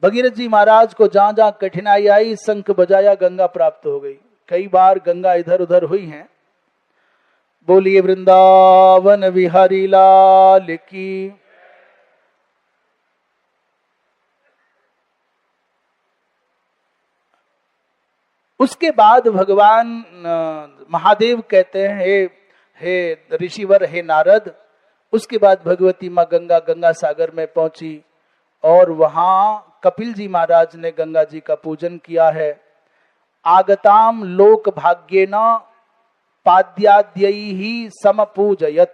भगीरथ जी महाराज को जहां जहां कठिनाई आई, शंख बजाया, गंगा प्राप्त हो गई। कई बार गंगा इधर उधर हुई हैं। बोलिए वृंदावन बिहारी लाल की। उसके बाद भगवान महादेव कहते हैं, हे ऋषिवर, हे नारद। उसके बाद भगवती मां गंगा गंगा सागर में पहुंची और वहां कपिल जी महाराज ने गंगा जी का पूजन किया है। आगताम लोक भाग्येन पाद्याद्यैहि समपूजयत।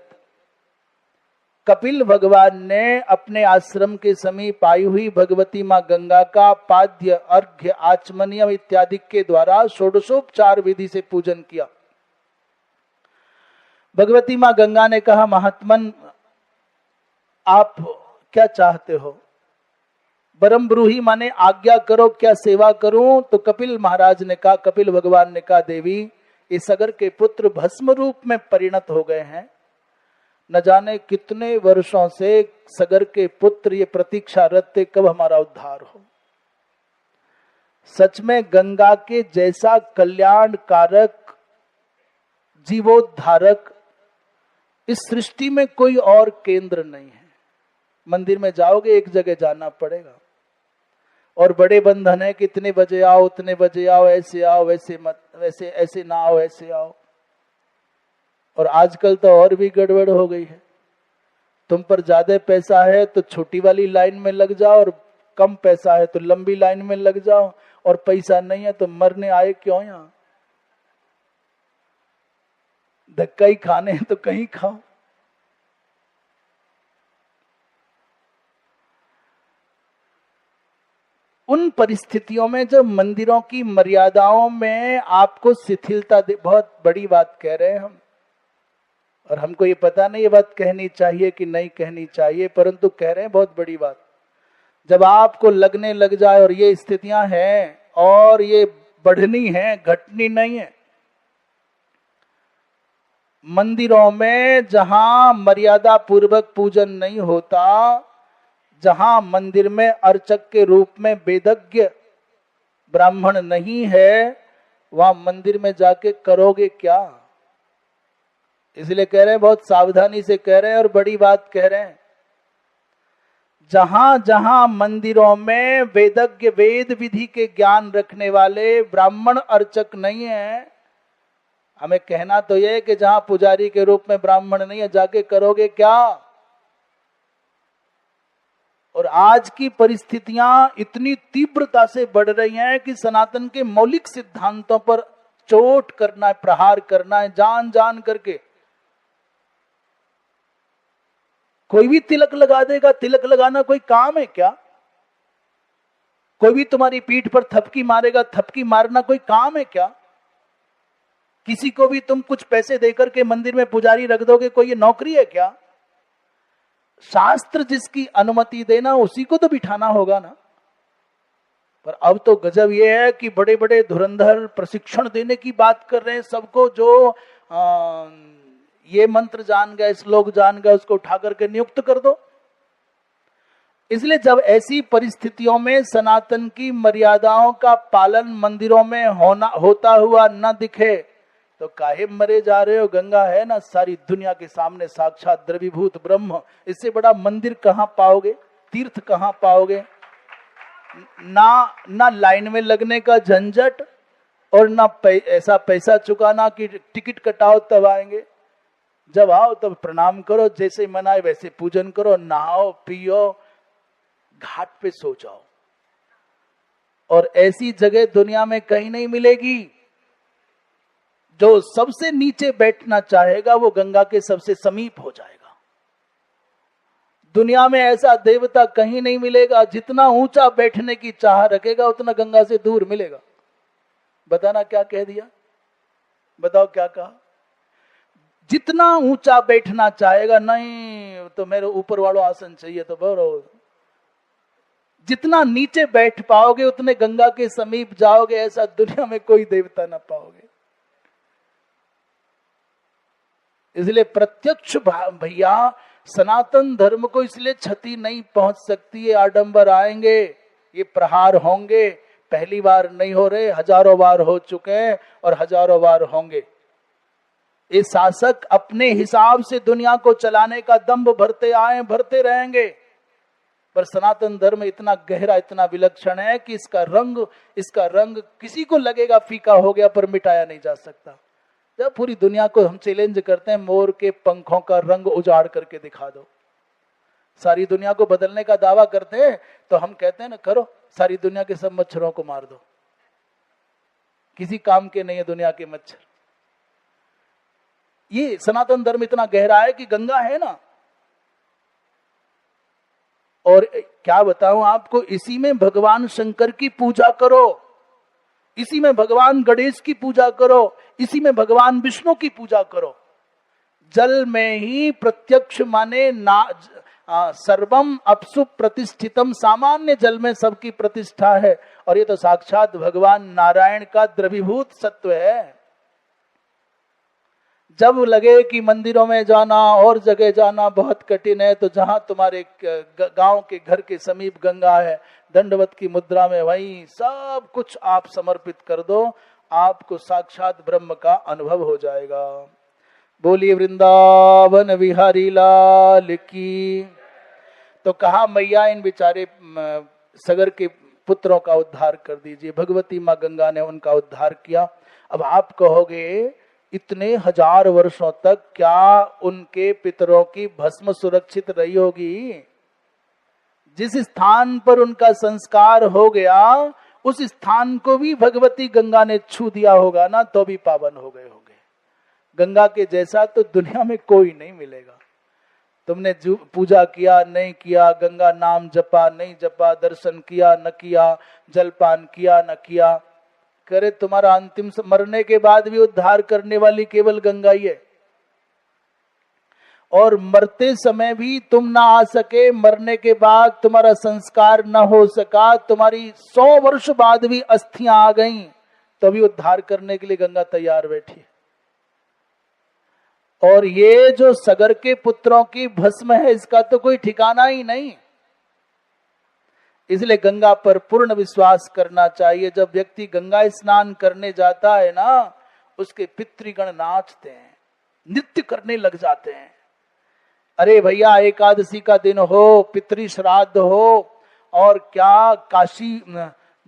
कपिल भगवान ने अपने आश्रम के समीप आई हुई भगवती मां गंगा का पाद्य, अर्घ्य, आचमनियम इत्यादि के द्वारा षोडशोपचार विधि से पूजन किया। भगवती मां गंगा ने कहा, महात्मन आप क्या चाहते हो? परम ब्रूही माने आज्ञा करो, क्या सेवा करूं? तो कपिल महाराज ने कहा, कपिल भगवान ने कहा, देवी इस सगर के पुत्र भस्म रूप में परिणत हो गए हैं। न जाने कितने वर्षों से सगर के पुत्र ये प्रतीक्षारत थे कब हमारा उद्धार हो। सच में गंगा के जैसा कल्याण कारक, जीवोद्धारक इस सृष्टि में कोई और केंद्र नहीं है। मंदिर में जाओगे एक जगह जाना पड़ेगा, और बड़े बंधन है, कितने बजे आओ, उतने बजे आओ, ऐसे आओ, वैसे मत, वैसे ऐसे ना आओ, ऐसे आओ। और आजकल तो और भी गड़बड़ हो गई है। तुम पर ज्यादा पैसा है तो छोटी वाली लाइन में लग जाओ, और कम पैसा है तो लंबी लाइन में लग जाओ, और पैसा नहीं है तो मरने आए क्यों यहां? धक्का ही खाने हैं तो कहीं खाओ। उन परिस्थितियों में जब मंदिरों की मर्यादाओं में आपको शिथिलता, बहुत बड़ी बात कह रहे हैं हम, और हमको ये पता नहीं ये बात कहनी चाहिए कि नहीं कहनी चाहिए, परंतु कह रहे हैं बहुत बड़ी बात। जब आपको लगने लग जाए और ये स्थितियां हैं और ये बढ़नी है, घटनी नहीं है। मंदिरों में जहां मर्यादा पूर्वक पूजन नहीं होता, जहां मंदिर में अर्चक के रूप में वेदज्ञ ब्राह्मण नहीं है, वहां मंदिर में जाके करोगे क्या? इसलिए कह रहे हैं, बहुत सावधानी से कह रहे हैं और बड़ी बात कह रहे हैं। जहां जहां मंदिरों में वेदज्ञ, वेद विधि के ज्ञान रखने वाले ब्राह्मण अर्चक नहीं है, हमें कहना तो यह है कि जहां पुजारी के रूप में ब्राह्मण नहीं है, जाके करोगे क्या? और आज की परिस्थितियां इतनी तीव्रता से बढ़ रही हैं कि सनातन के मौलिक सिद्धांतों पर चोट करना है, प्रहार करना है, जान जान करके। कोई भी तिलक लगा देगा। तिलक लगाना कोई काम है क्या? कोई भी तुम्हारी पीठ पर थपकी मारेगा, थपकी मारना कोई काम है क्या? किसी को भी तुम कुछ पैसे देकर के मंदिर में पुजारी रख दोगे, कोई ये नौकरी है क्या? शास्त्र जिसकी अनुमति देना उसी को तो बिठाना होगा ना। पर अब तो गजब ये है कि बड़े बड़े धुरंधर प्रशिक्षण देने की बात कर रहे हैं सबको, जो ये मंत्र जान गए, श्लोक जान गए, उसको उठा करके नियुक्त कर दो। इसलिए जब ऐसी परिस्थितियों में सनातन की मर्यादाओं का पालन मंदिरों में होता हुआ न दिखे तो काहे मरे जा रहे हो? गंगा है ना सारी दुनिया के सामने, साक्षात द्रवीभूत ब्रह्म। इससे बड़ा मंदिर कहां पाओगे? तीर्थ कहां पाओगे? ना लाइन में लगने का झंझट, और ना ऐसा पैसा चुकाना कि टिकट कटाओ तब आएंगे। जब आओ तब प्रणाम करो, जैसे मन आए वैसे पूजन करो, नहाओ पियो, घाट पे सो जाओ। और ऐसी जगह दुनिया में कहीं नहीं मिलेगी। जो सबसे नीचे बैठना चाहेगा वो गंगा के सबसे समीप हो जाएगा। दुनिया में ऐसा देवता कहीं नहीं मिलेगा। जितना ऊंचा बैठने की चाह रखेगा उतना गंगा से दूर मिलेगा। बताना क्या कह दिया, बताओ क्या कहा? जितना ऊंचा बैठना चाहेगा, नहीं तो मेरे ऊपर वालों आसन चाहिए, तो बोलो जितना नीचे बैठ पाओगे उतने गंगा के समीप जाओगे। ऐसा दुनिया में कोई देवता ना पाओगे। इसलिए प्रत्यक्ष भैया सनातन धर्म को इसलिए क्षति नहीं पहुंच सकती है। आडंबर आएंगे, ये प्रहार होंगे, पहली बार नहीं हो रहे, हजारों बार हो चुके हैं और हजारों बार होंगे। ये शासक अपने हिसाब से दुनिया को चलाने का दंभ भरते आए, भरते रहेंगे। पर सनातन धर्म इतना गहरा, इतना विलक्षण है कि इसका रंग किसी को लगेगा फीका हो गया, पर मिटाया नहीं जा सकता। जब पूरी दुनिया को हम चैलेंज करते हैं, मोर के पंखों का रंग उजाड़ करके दिखा दो। सारी दुनिया को बदलने का दावा करते हैं तो हम कहते हैं ना, करो, सारी दुनिया के सब मच्छरों को मार दो, किसी काम के नहीं है दुनिया के मच्छर। ये सनातन धर्म इतना गहरा है कि गंगा है ना, और क्या बताऊं आपको, इसी में भगवान शंकर की पूजा करो, इसी में भगवान गणेश की पूजा करो, इसी में भगवान विष्णु की पूजा करो। जल में ही प्रत्यक्ष माने सर्वम अपसु प्रतिष्ठितम, सामान्य जल में सबकी प्रतिष्ठा है। और ये तो साक्षात भगवान नारायण का द्रवीभूत सत्व है। जब लगे कि मंदिरों में जाना और जगह जाना बहुत कठिन है, तो जहां तुम्हारे गांव के घर के समीप गंगा है, दंडवत की मुद्रा में वहीं सब कुछ आप समर्पित कर दो, आपको साक्षात ब्रह्म का अनुभव हो जाएगा। बोलिए वृंदावन बिहारी लाल की। तो कहा, मैया इन बेचारे सगर के पुत्रों का उद्धार कर दीजिए। भगवती माँ गंगा ने उनका उद्धार किया। अब आप कहोगे, इतने हजार वर्षों तक क्या उनके पितरों की भस्म सुरक्षित रही होगी? जिस स्थान पर उनका संस्कार हो गया उस स्थान को भी भगवती गंगा ने छू दिया होगा ना, तो भी पावन हो गए होंगे। गंगा के जैसा तो दुनिया में कोई नहीं मिलेगा। तुमने पूजा किया नहीं किया, गंगा नाम जपा नहीं जपा, दर्शन किया न किया, जलपान किया न किया, करे तुम्हारा अंतिम मरने के बाद भी उद्धार करने वाली केवल गंगा ही है। और मरते समय भी तुम ना आ सके, मरने के बाद तुम्हारा संस्कार न हो सका, तुम्हारी 100 वर्ष बाद भी अस्थियां आ गईं, तो भी उद्धार करने के लिए गंगा तैयार बैठी है। और ये जो सगर के पुत्रों की भस्म है, इसका तो कोई ठिकाना ही नहीं। इसलिए गंगा पर पूर्ण विश्वास करना चाहिए। जब व्यक्ति गंगा स्नान करने जाता है ना, उसके पितृगण नाचते हैं, नृत्य करने लग जाते हैं। अरे भैया, एकादशी का दिन हो, पितृ श्राद्ध हो, और क्या काशी,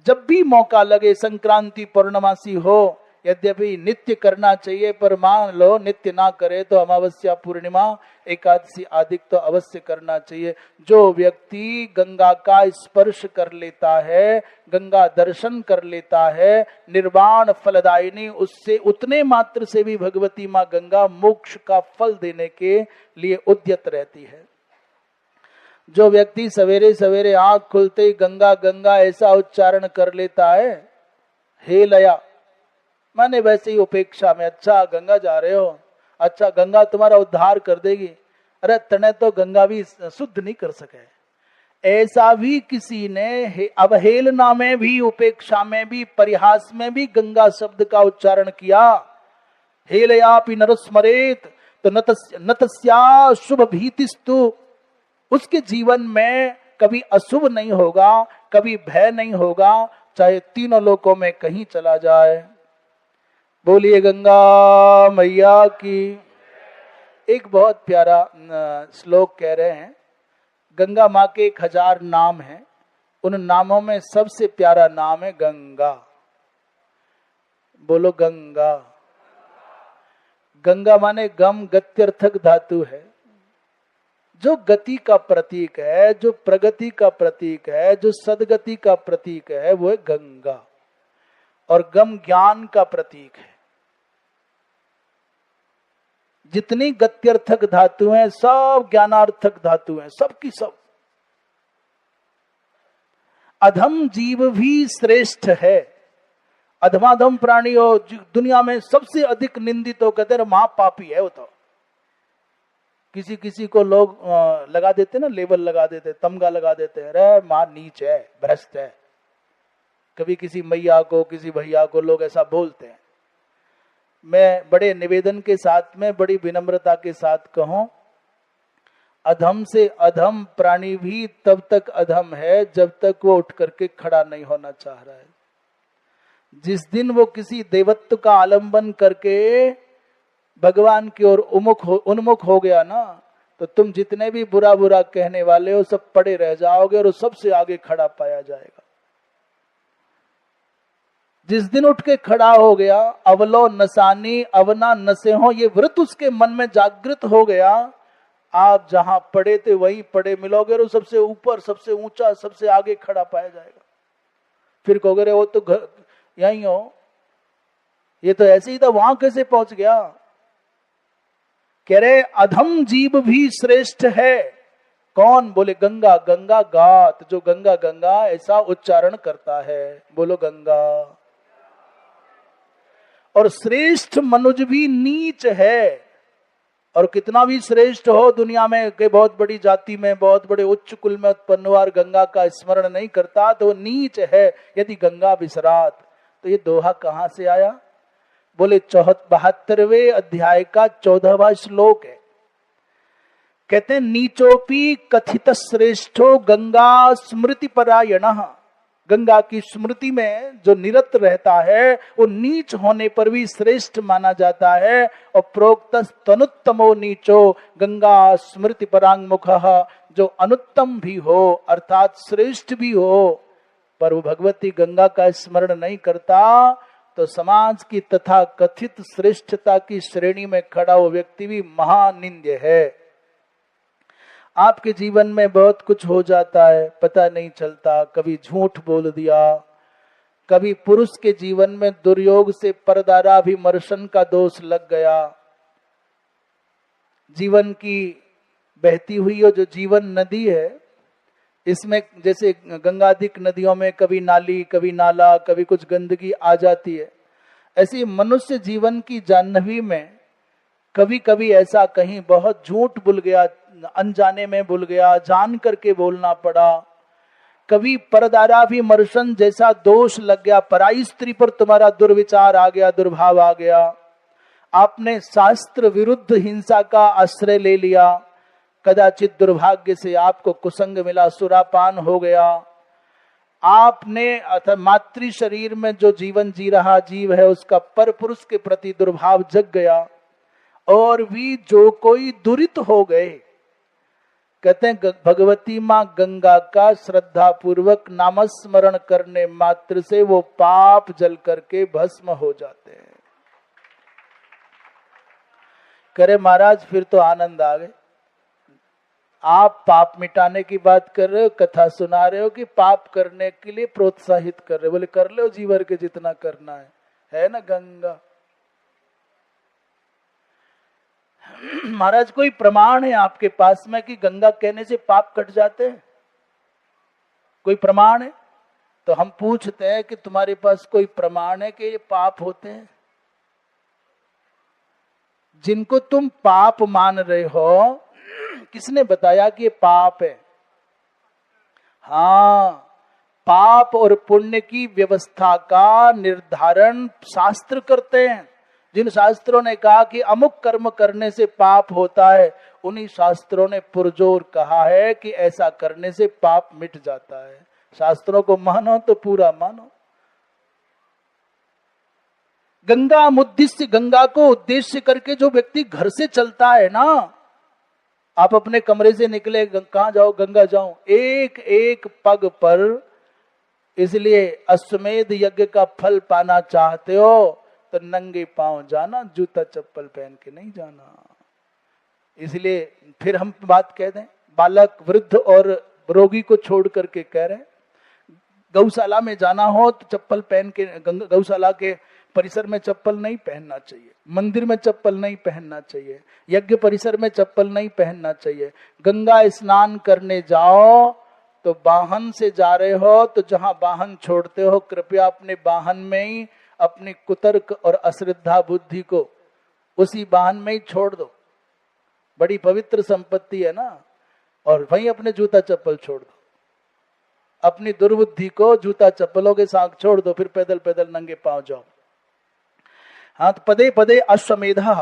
जब भी मौका लगे, संक्रांति पूर्णमासी हो, यद्यपि नित्य करना चाहिए, पर मान लो नित्य ना करे तो अमावस्या पूर्णिमा एकादशी आदि तो अवश्य करना चाहिए। जो व्यक्ति गंगा का स्पर्श कर लेता है, गंगा दर्शन कर लेता है, निर्वाण फलदायिनी, उससे उतने मात्र से भी भगवती माँ गंगा मोक्ष का फल देने के लिए उद्यत रहती है। जो व्यक्ति सवेरे सवेरे आंख खुलते ही गंगा गंगा ऐसा उच्चारण कर लेता है, हे लया, माने वैसे ही उपेक्षा में, अच्छा गंगा जा रहे हो, अच्छा गंगा तुम्हारा उद्धार कर देगी, अरे तने तो गंगा भी शुद्ध नहीं कर सके। ऐसा भी किसी ने अवहेलना में भी, उपेक्षा में भी, परिहास में भी गंगा शब्द का उच्चारण किया। हेलयापि नरस्मरेत तो नतस्या शुभ भीतिस्तु, उसके जीवन में कभी अशुभ नहीं होगा, कभी भय नहीं होगा, चाहे तीनों लोकों में कहीं चला जाए। बोलिए गंगा मैया की। एक बहुत प्यारा श्लोक कह रहे हैं, गंगा माँ के 1000 नाम हैं, उन नामों में सबसे प्यारा नाम है गंगा। बोलो गंगा। गंगा माने गम गत्यर्थक धातु है, जो गति का प्रतीक है, जो प्रगति का प्रतीक है, जो सदगति का प्रतीक है, वो है गंगा। और गम ज्ञान का प्रतीक है। जितनी गत्यर्थक धातु हैं सब ज्ञानार्थक धातु हैं, सबकी सब। अधम जीव भी श्रेष्ठ है। अधमाधम प्राणी हो, दुनिया में सबसे अधिक निंदित हो, कहते हैं महापापी है वो तो। किसी किसी को लोग लगा देते ना, लेबल लगा देते, तमगा लगा देते हैं, अरे मां नीच है, भ्रष्ट है। कभी किसी मैया को, किसी भैया को लोग ऐसा बोलते हैं। मैं बड़े निवेदन के साथ में, बड़ी विनम्रता के साथ कहूं, अधम से अधम प्राणी भी तब तक अधम है जब तक वो उठ करके खड़ा नहीं होना चाह रहा है। जिस दिन वो किसी देवत्व का आलंबन करके भगवान की ओर उन्मुख हो गया ना, तो तुम जितने भी बुरा बुरा कहने वाले हो सब पड़े रह जाओगे और सबसे आगे खड़ा पाया जाएगा। जिस दिन उठ के खड़ा हो गया, अवलो नसानी अवना नसे हो, ये व्रत उसके मन में जागृत हो गया, आप जहां पड़े थे वहीं पड़े मिलोगे और सबसे ऊपर, सबसे ऊंचा, सबसे आगे खड़ा पाया जाएगा। फिर कहोगे वो तो घर यहीं हो, ये तो ऐसे ही था, वहां कैसे पहुंच गया? कह रहे अधम जीव भी श्रेष्ठ है। कौन? बोले गंगा। गंगा गात, जो गंगा गंगा ऐसा उच्चारण करता है, बोलो गंगा। और श्रेष्ठ मनुज भी नीच है। और कितना भी श्रेष्ठ हो दुनिया में के बहुत बड़ी जाति में, बहुत बड़े उच्च कुल में उत्पन्न हुआ, गंगा का स्मरण नहीं करता तो वो नीच है। यदि गंगा विसरात, तो ये दोहा कहां से आया? बोले 72वें अध्याय का 14वां श्लोक है। कहते हैं नीचोपी कथित श्रेष्ठो गंगा स्मृति परायणः। गंगा की स्मृति में जो निरत रहता है वो नीच होने पर भी श्रेष्ठ माना जाता है। और प्रोक्त तनुत्तमो नीचो गंगा स्मृति परांगमुखः, जो अनुत्तम भी हो अर्थात श्रेष्ठ भी हो, पर वो भगवती गंगा का स्मरण नहीं करता, तो समाज की तथा कथित श्रेष्ठता की श्रेणी में खड़ा वो व्यक्ति भी महानिंद्य है। आपके जीवन में बहुत कुछ हो जाता है, पता नहीं चलता। कभी झूठ बोल दिया, कभी पुरुष के जीवन में दुर्योग से परदाराभिमर्शन का दोष लग गया। जीवन की बहती हुई जो जीवन नदी है, इसमें जैसे गंगाधिक नदियों में कभी नाली, कभी नाला, कभी कुछ गंदगी आ जाती है, ऐसी मनुष्य जीवन की जाह्नवी में कभी कभी ऐसा कहीं बहुत झूठ बोल गया, अनजाने में बोल गया, जान करके बोलना पड़ा। कभी परदाराभिमर्शन जैसा दोष लग गया, पराई स्त्री पर तुम्हारा दुर्विचार आ गया, दुर्भाव आ गया। आपने शास्त्र विरुद्ध हिंसा का आश्रय ले लिया, कदाचित दुर्भाग्य से आपको कुसंग मिला, सुरापान हो गया। आपने अथवा मातृ शरीर में जो जीवन जी रहा जीव है उसका पर पुरुष के प्रति दुर्भाव जग गया। और भी जो कोई दुरित हो गए, कहते हैं भगवती मां गंगा का श्रद्धा पूर्वक नामस्मरण करने मात्र से वो पाप जल करके भस्म हो जाते हैं। करे महाराज फिर तो आनंद आ गए। आप पाप मिटाने की बात कर रहे हो, कथा सुना रहे हो कि पाप करने के लिए प्रोत्साहित कर रहे हो? बोले कर लो जी भर के जितना करना है ना गंगा। महाराज कोई प्रमाण है आपके पास में कि गंगा कहने से पाप कट जाते हैं? कोई प्रमाण है? तो हम पूछते हैं कि तुम्हारे पास कोई प्रमाण है कि ये पाप होते हैं? जिनको तुम पाप मान रहे हो, किसने बताया कि ये पाप है? हाँ, पाप और पुण्य की व्यवस्था का निर्धारण शास्त्र करते हैं। जिन शास्त्रों ने कहा कि अमुक कर्म करने से पाप होता है, उन्हीं शास्त्रों ने पुरजोर कहा है कि ऐसा करने से पाप मिट जाता है। शास्त्रों को मानो तो पूरा मानो। गंगा मुद्दिश्य, गंगा को उद्देश्य करके जो व्यक्ति घर से चलता है ना, आप अपने कमरे से निकले, कहां जाओ? गंगा जाओ, एक एक पग पर। इसलिए अश्वमेध यज्ञ का फल पाना चाहते हो तो नंगे पांव जाना, जूता चप्पल पहन के नहीं जाना। इसलिए फिर हम बात कह दें, बालक, वृद्ध और रोगी को छोड़ करके कह रहे हैं, गौशाला में जाना हो तो चप्पल पहन के, गौशाला के परिसर में चप्पल नहीं पहनना चाहिए, मंदिर में चप्पल नहीं पहनना चाहिए, यज्ञ परिसर में चप्पल नहीं पहनना चाहिए। गंगा स्नान करने जाओ तो वाहन से जा रहे हो तो जहां वाहन छोड़ते हो कृपया अपने वाहन में ही अपनी कुतर्क और अश्रद्धा बुद्धि को उसी वाहन में ही छोड़ दो, बड़ी पवित्र संपत्ति है ना। और वहीं अपने जूता चप्पल छोड़ दो, अपनी दुर्बुद्धि को जूता चप्पलों के साथ छोड़ दो, फिर पैदल पैदल नंगे पांव जाओ। हाँ, तो पदे पदे अश्वमेधा,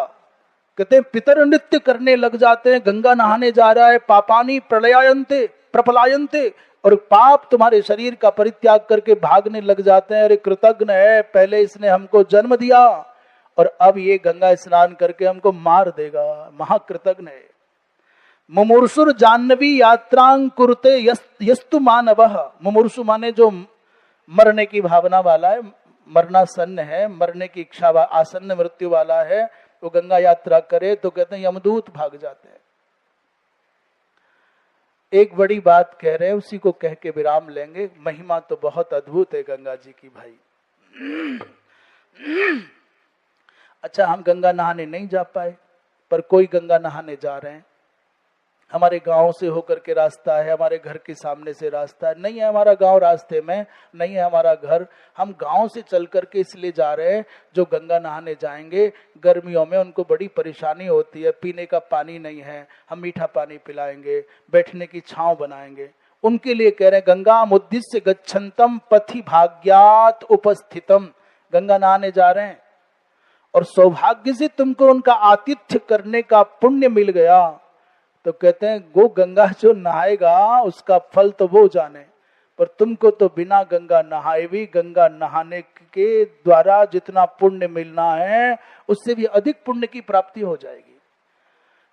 कहते हैं पितर नृत्य करने लग जाते हैं, गंगा नहाने जा रहा है, पापानी प्रलयायन्ते प्रपलायन्ते, और पाप तुम्हारे शरीर का परित्याग करके भागने लग जाते हैं। अरे कृतज्ञ है, पहले इसने हमको जन्म दिया और अब ये गंगा स्नान करके हमको मार देगा, महाकृतज्ञ है। मुमुर्सुर जाह्नवी यात्रां कुरुते यस्तु मानवः, मुमुर्सु माने जो मरने की भावना वाला है, मरणासन्न है, मरने की इच्छा, आसन्न मृत्यु वाला है, वो गंगा यात्रा करे तो कहते हैं यमदूत भाग जाते हैं। एक बड़ी बात कह रहे हैं, उसी को कह के विराम लेंगे। महिमा तो बहुत अद्भुत है गंगा जी की भाई। अच्छा, हम गंगा नहाने नहीं जा पाए, पर कोई गंगा नहाने जा रहे हैं। हमारे गांव से होकर के रास्ता है, हमारे घर के सामने से रास्ता है, नहीं है हमारा गांव रास्ते में, नहीं है हमारा घर, हम गांव से चल करके इसलिए जा रहे हैं, जो गंगा नहाने जाएंगे गर्मियों में उनको बड़ी परेशानी होती है, पीने का पानी नहीं है, हम मीठा पानी पिलाएंगे, बैठने की छांव बनाएंगे, उनके लिए कह रहे हैं गंगा मुद्दिश्य गच्छन्तम पथि भाग्यात उपस्थितम, गंगा नहाने जा रहे हैं और सौभाग्य से तुमको उनका आतिथ्य करने का पुण्य मिल गया, तो कहते हैं गो गंगा जो नहाएगा उसका फल तो वो जाने, पर तुमको तो बिना गंगा नहाए भी गंगा नहाने के द्वारा जितना पुण्य मिलना है उससे भी अधिक पुण्य की प्राप्ति हो जाएगी।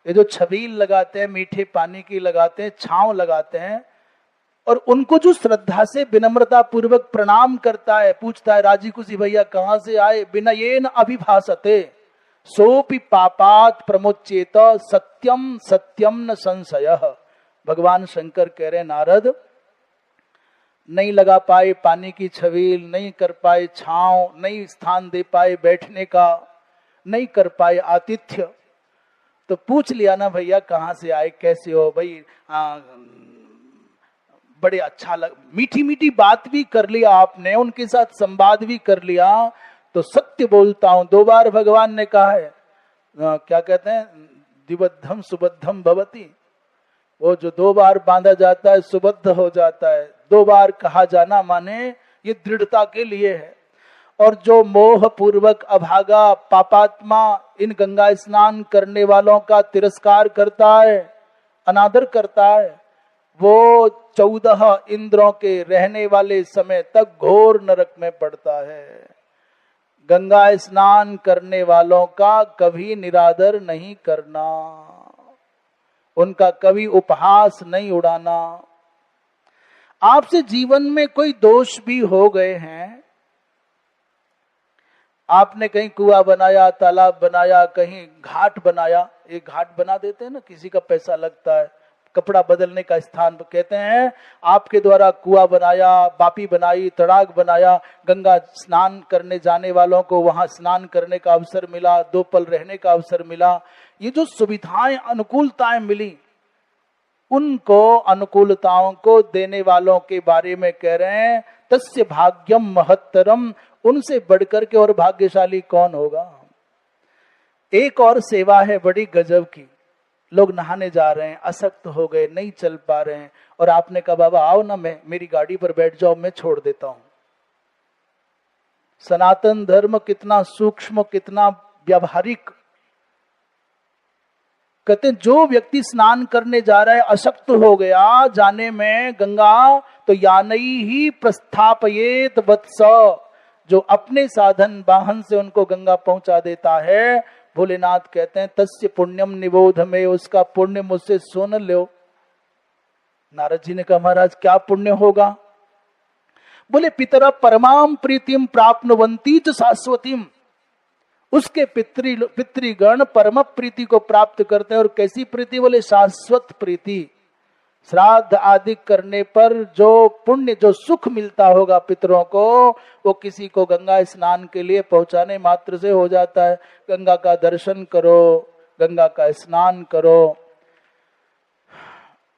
ये जो छबील लगाते हैं, मीठे पानी की लगाते हैं, छांव लगाते हैं, और उनको जो श्रद्धा से विनम्रता पूर्वक प्रणाम करता है, पूछता है राजी खुशी भैया कहां से आए, बिना ये न अभिभाषते सोपि पापात प्रमुच्येत सत्यम सत्यम न संशयः। भगवान शंकर कह रहे नारद, नहीं लगा पाए पानी की छबील, नहीं कर पाए छांव, नहीं स्थान दे पाए बैठने का, नहीं कर पाए आतिथ्य, तो पूछ लिया ना भैया कहां से आए, कैसे हो भाई, बड़े अच्छा लग, मीठी मीठी बात भी कर लिया आपने, उनके साथ संवाद भी कर लिया, तो सत्य बोलता हूं। 2 बार भगवान ने कहा है, क्या कहते हैं, द्विबद्धम सुबद्धम भवति, वो जो 2 बार बांधा जाता है सुबद्ध हो जाता है। 2 बार कहा जाना माने ये दृढ़ता के लिए है। और जो मोह पूर्वक अभागा पापात्मा इन गंगा स्नान करने वालों का तिरस्कार करता है, अनादर करता है, वो 14 इंद्रों के रहने वाले समय तक घोर नरक में पड़ता है। गंगा स्नान करने वालों का कभी निरादर नहीं करना, उनका कभी उपहास नहीं उड़ाना। आपसे जीवन में कोई दोष भी हो गए हैं, आपने कहीं कुआं बनाया, तालाब बनाया, कहीं घाट बनाया, एक घाट बना देते हैं ना, किसी का पैसा लगता है, कपड़ा बदलने का स्थान कहते हैं, आपके द्वारा कुआं बनाया, बापी बनाई, तड़ाग बनाया, गंगा स्नान करने जाने वालों को वहां स्नान करने का अवसर मिला, 2 पल रहने का अवसर मिला, ये जो सुविधाएं अनुकूलताएं मिली, उनको अनुकूलताओं को देने वालों के बारे में कह रहे हैं तस्य भाग्यम महत्तरम, उनसे बढ़कर के और भाग्यशाली कौन होगा। एक और सेवा है बड़ी गजब की, लोग नहाने जा रहे हैं, असक्त हो गए, नहीं चल पा रहे हैं, और आपने कहा बाबा आओ ना, मैं मेरी गाड़ी पर बैठ जाओ, मैं छोड़ देता हूं। सनातन धर्म कितना सूक्ष्म, कितना व्यावहारिक। कहते हैं जो व्यक्ति स्नान करने जा रहा है, अशक्त हो गया जाने में गंगा, तो यानई ही प्रस्थापयेत वत्स, जो अपने साधन वाहन से उनको गंगा पहुंचा देता है, भोलेनाथ कहते हैं तस्य पुण्यम निबोध में, उसका पुण्य मुझसे सुन लो। नारद जी ने कहा महाराज क्या पुण्य होगा। बोले पितर परमाम प्रीतिम प्राप्नुवंती च शाश्वतीम, उसके पितृगण परम प्रीति को प्राप्त करते हैं। और कैसी प्रीति? बोले शाश्वत प्रीति। श्राद्ध आदि करने पर जो पुण्य, जो सुख मिलता होगा पितरों को, वो किसी को गंगा स्नान के लिए पहुंचाने मात्र से हो जाता है। गंगा का दर्शन करो, गंगा का स्नान करो।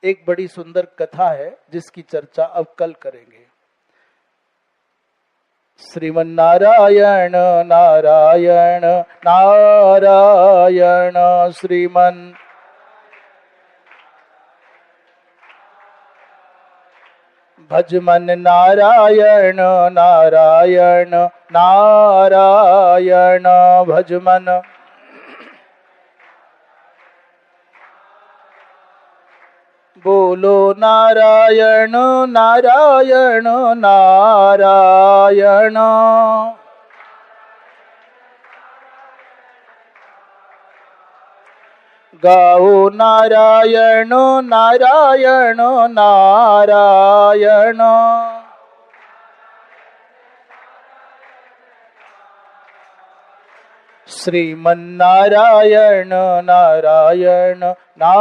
एक बड़ी सुंदर कथा है जिसकी चर्चा अब कल करेंगे। श्रीमन नारायण नारायण नारायण श्रीमन भजमन नारायण नारायण नारायण भजमन। बोलो नारायण नारायण नारायण। गाओ नारायण नारायण नारायण। श्रीमन नारायण नारायण नारायण।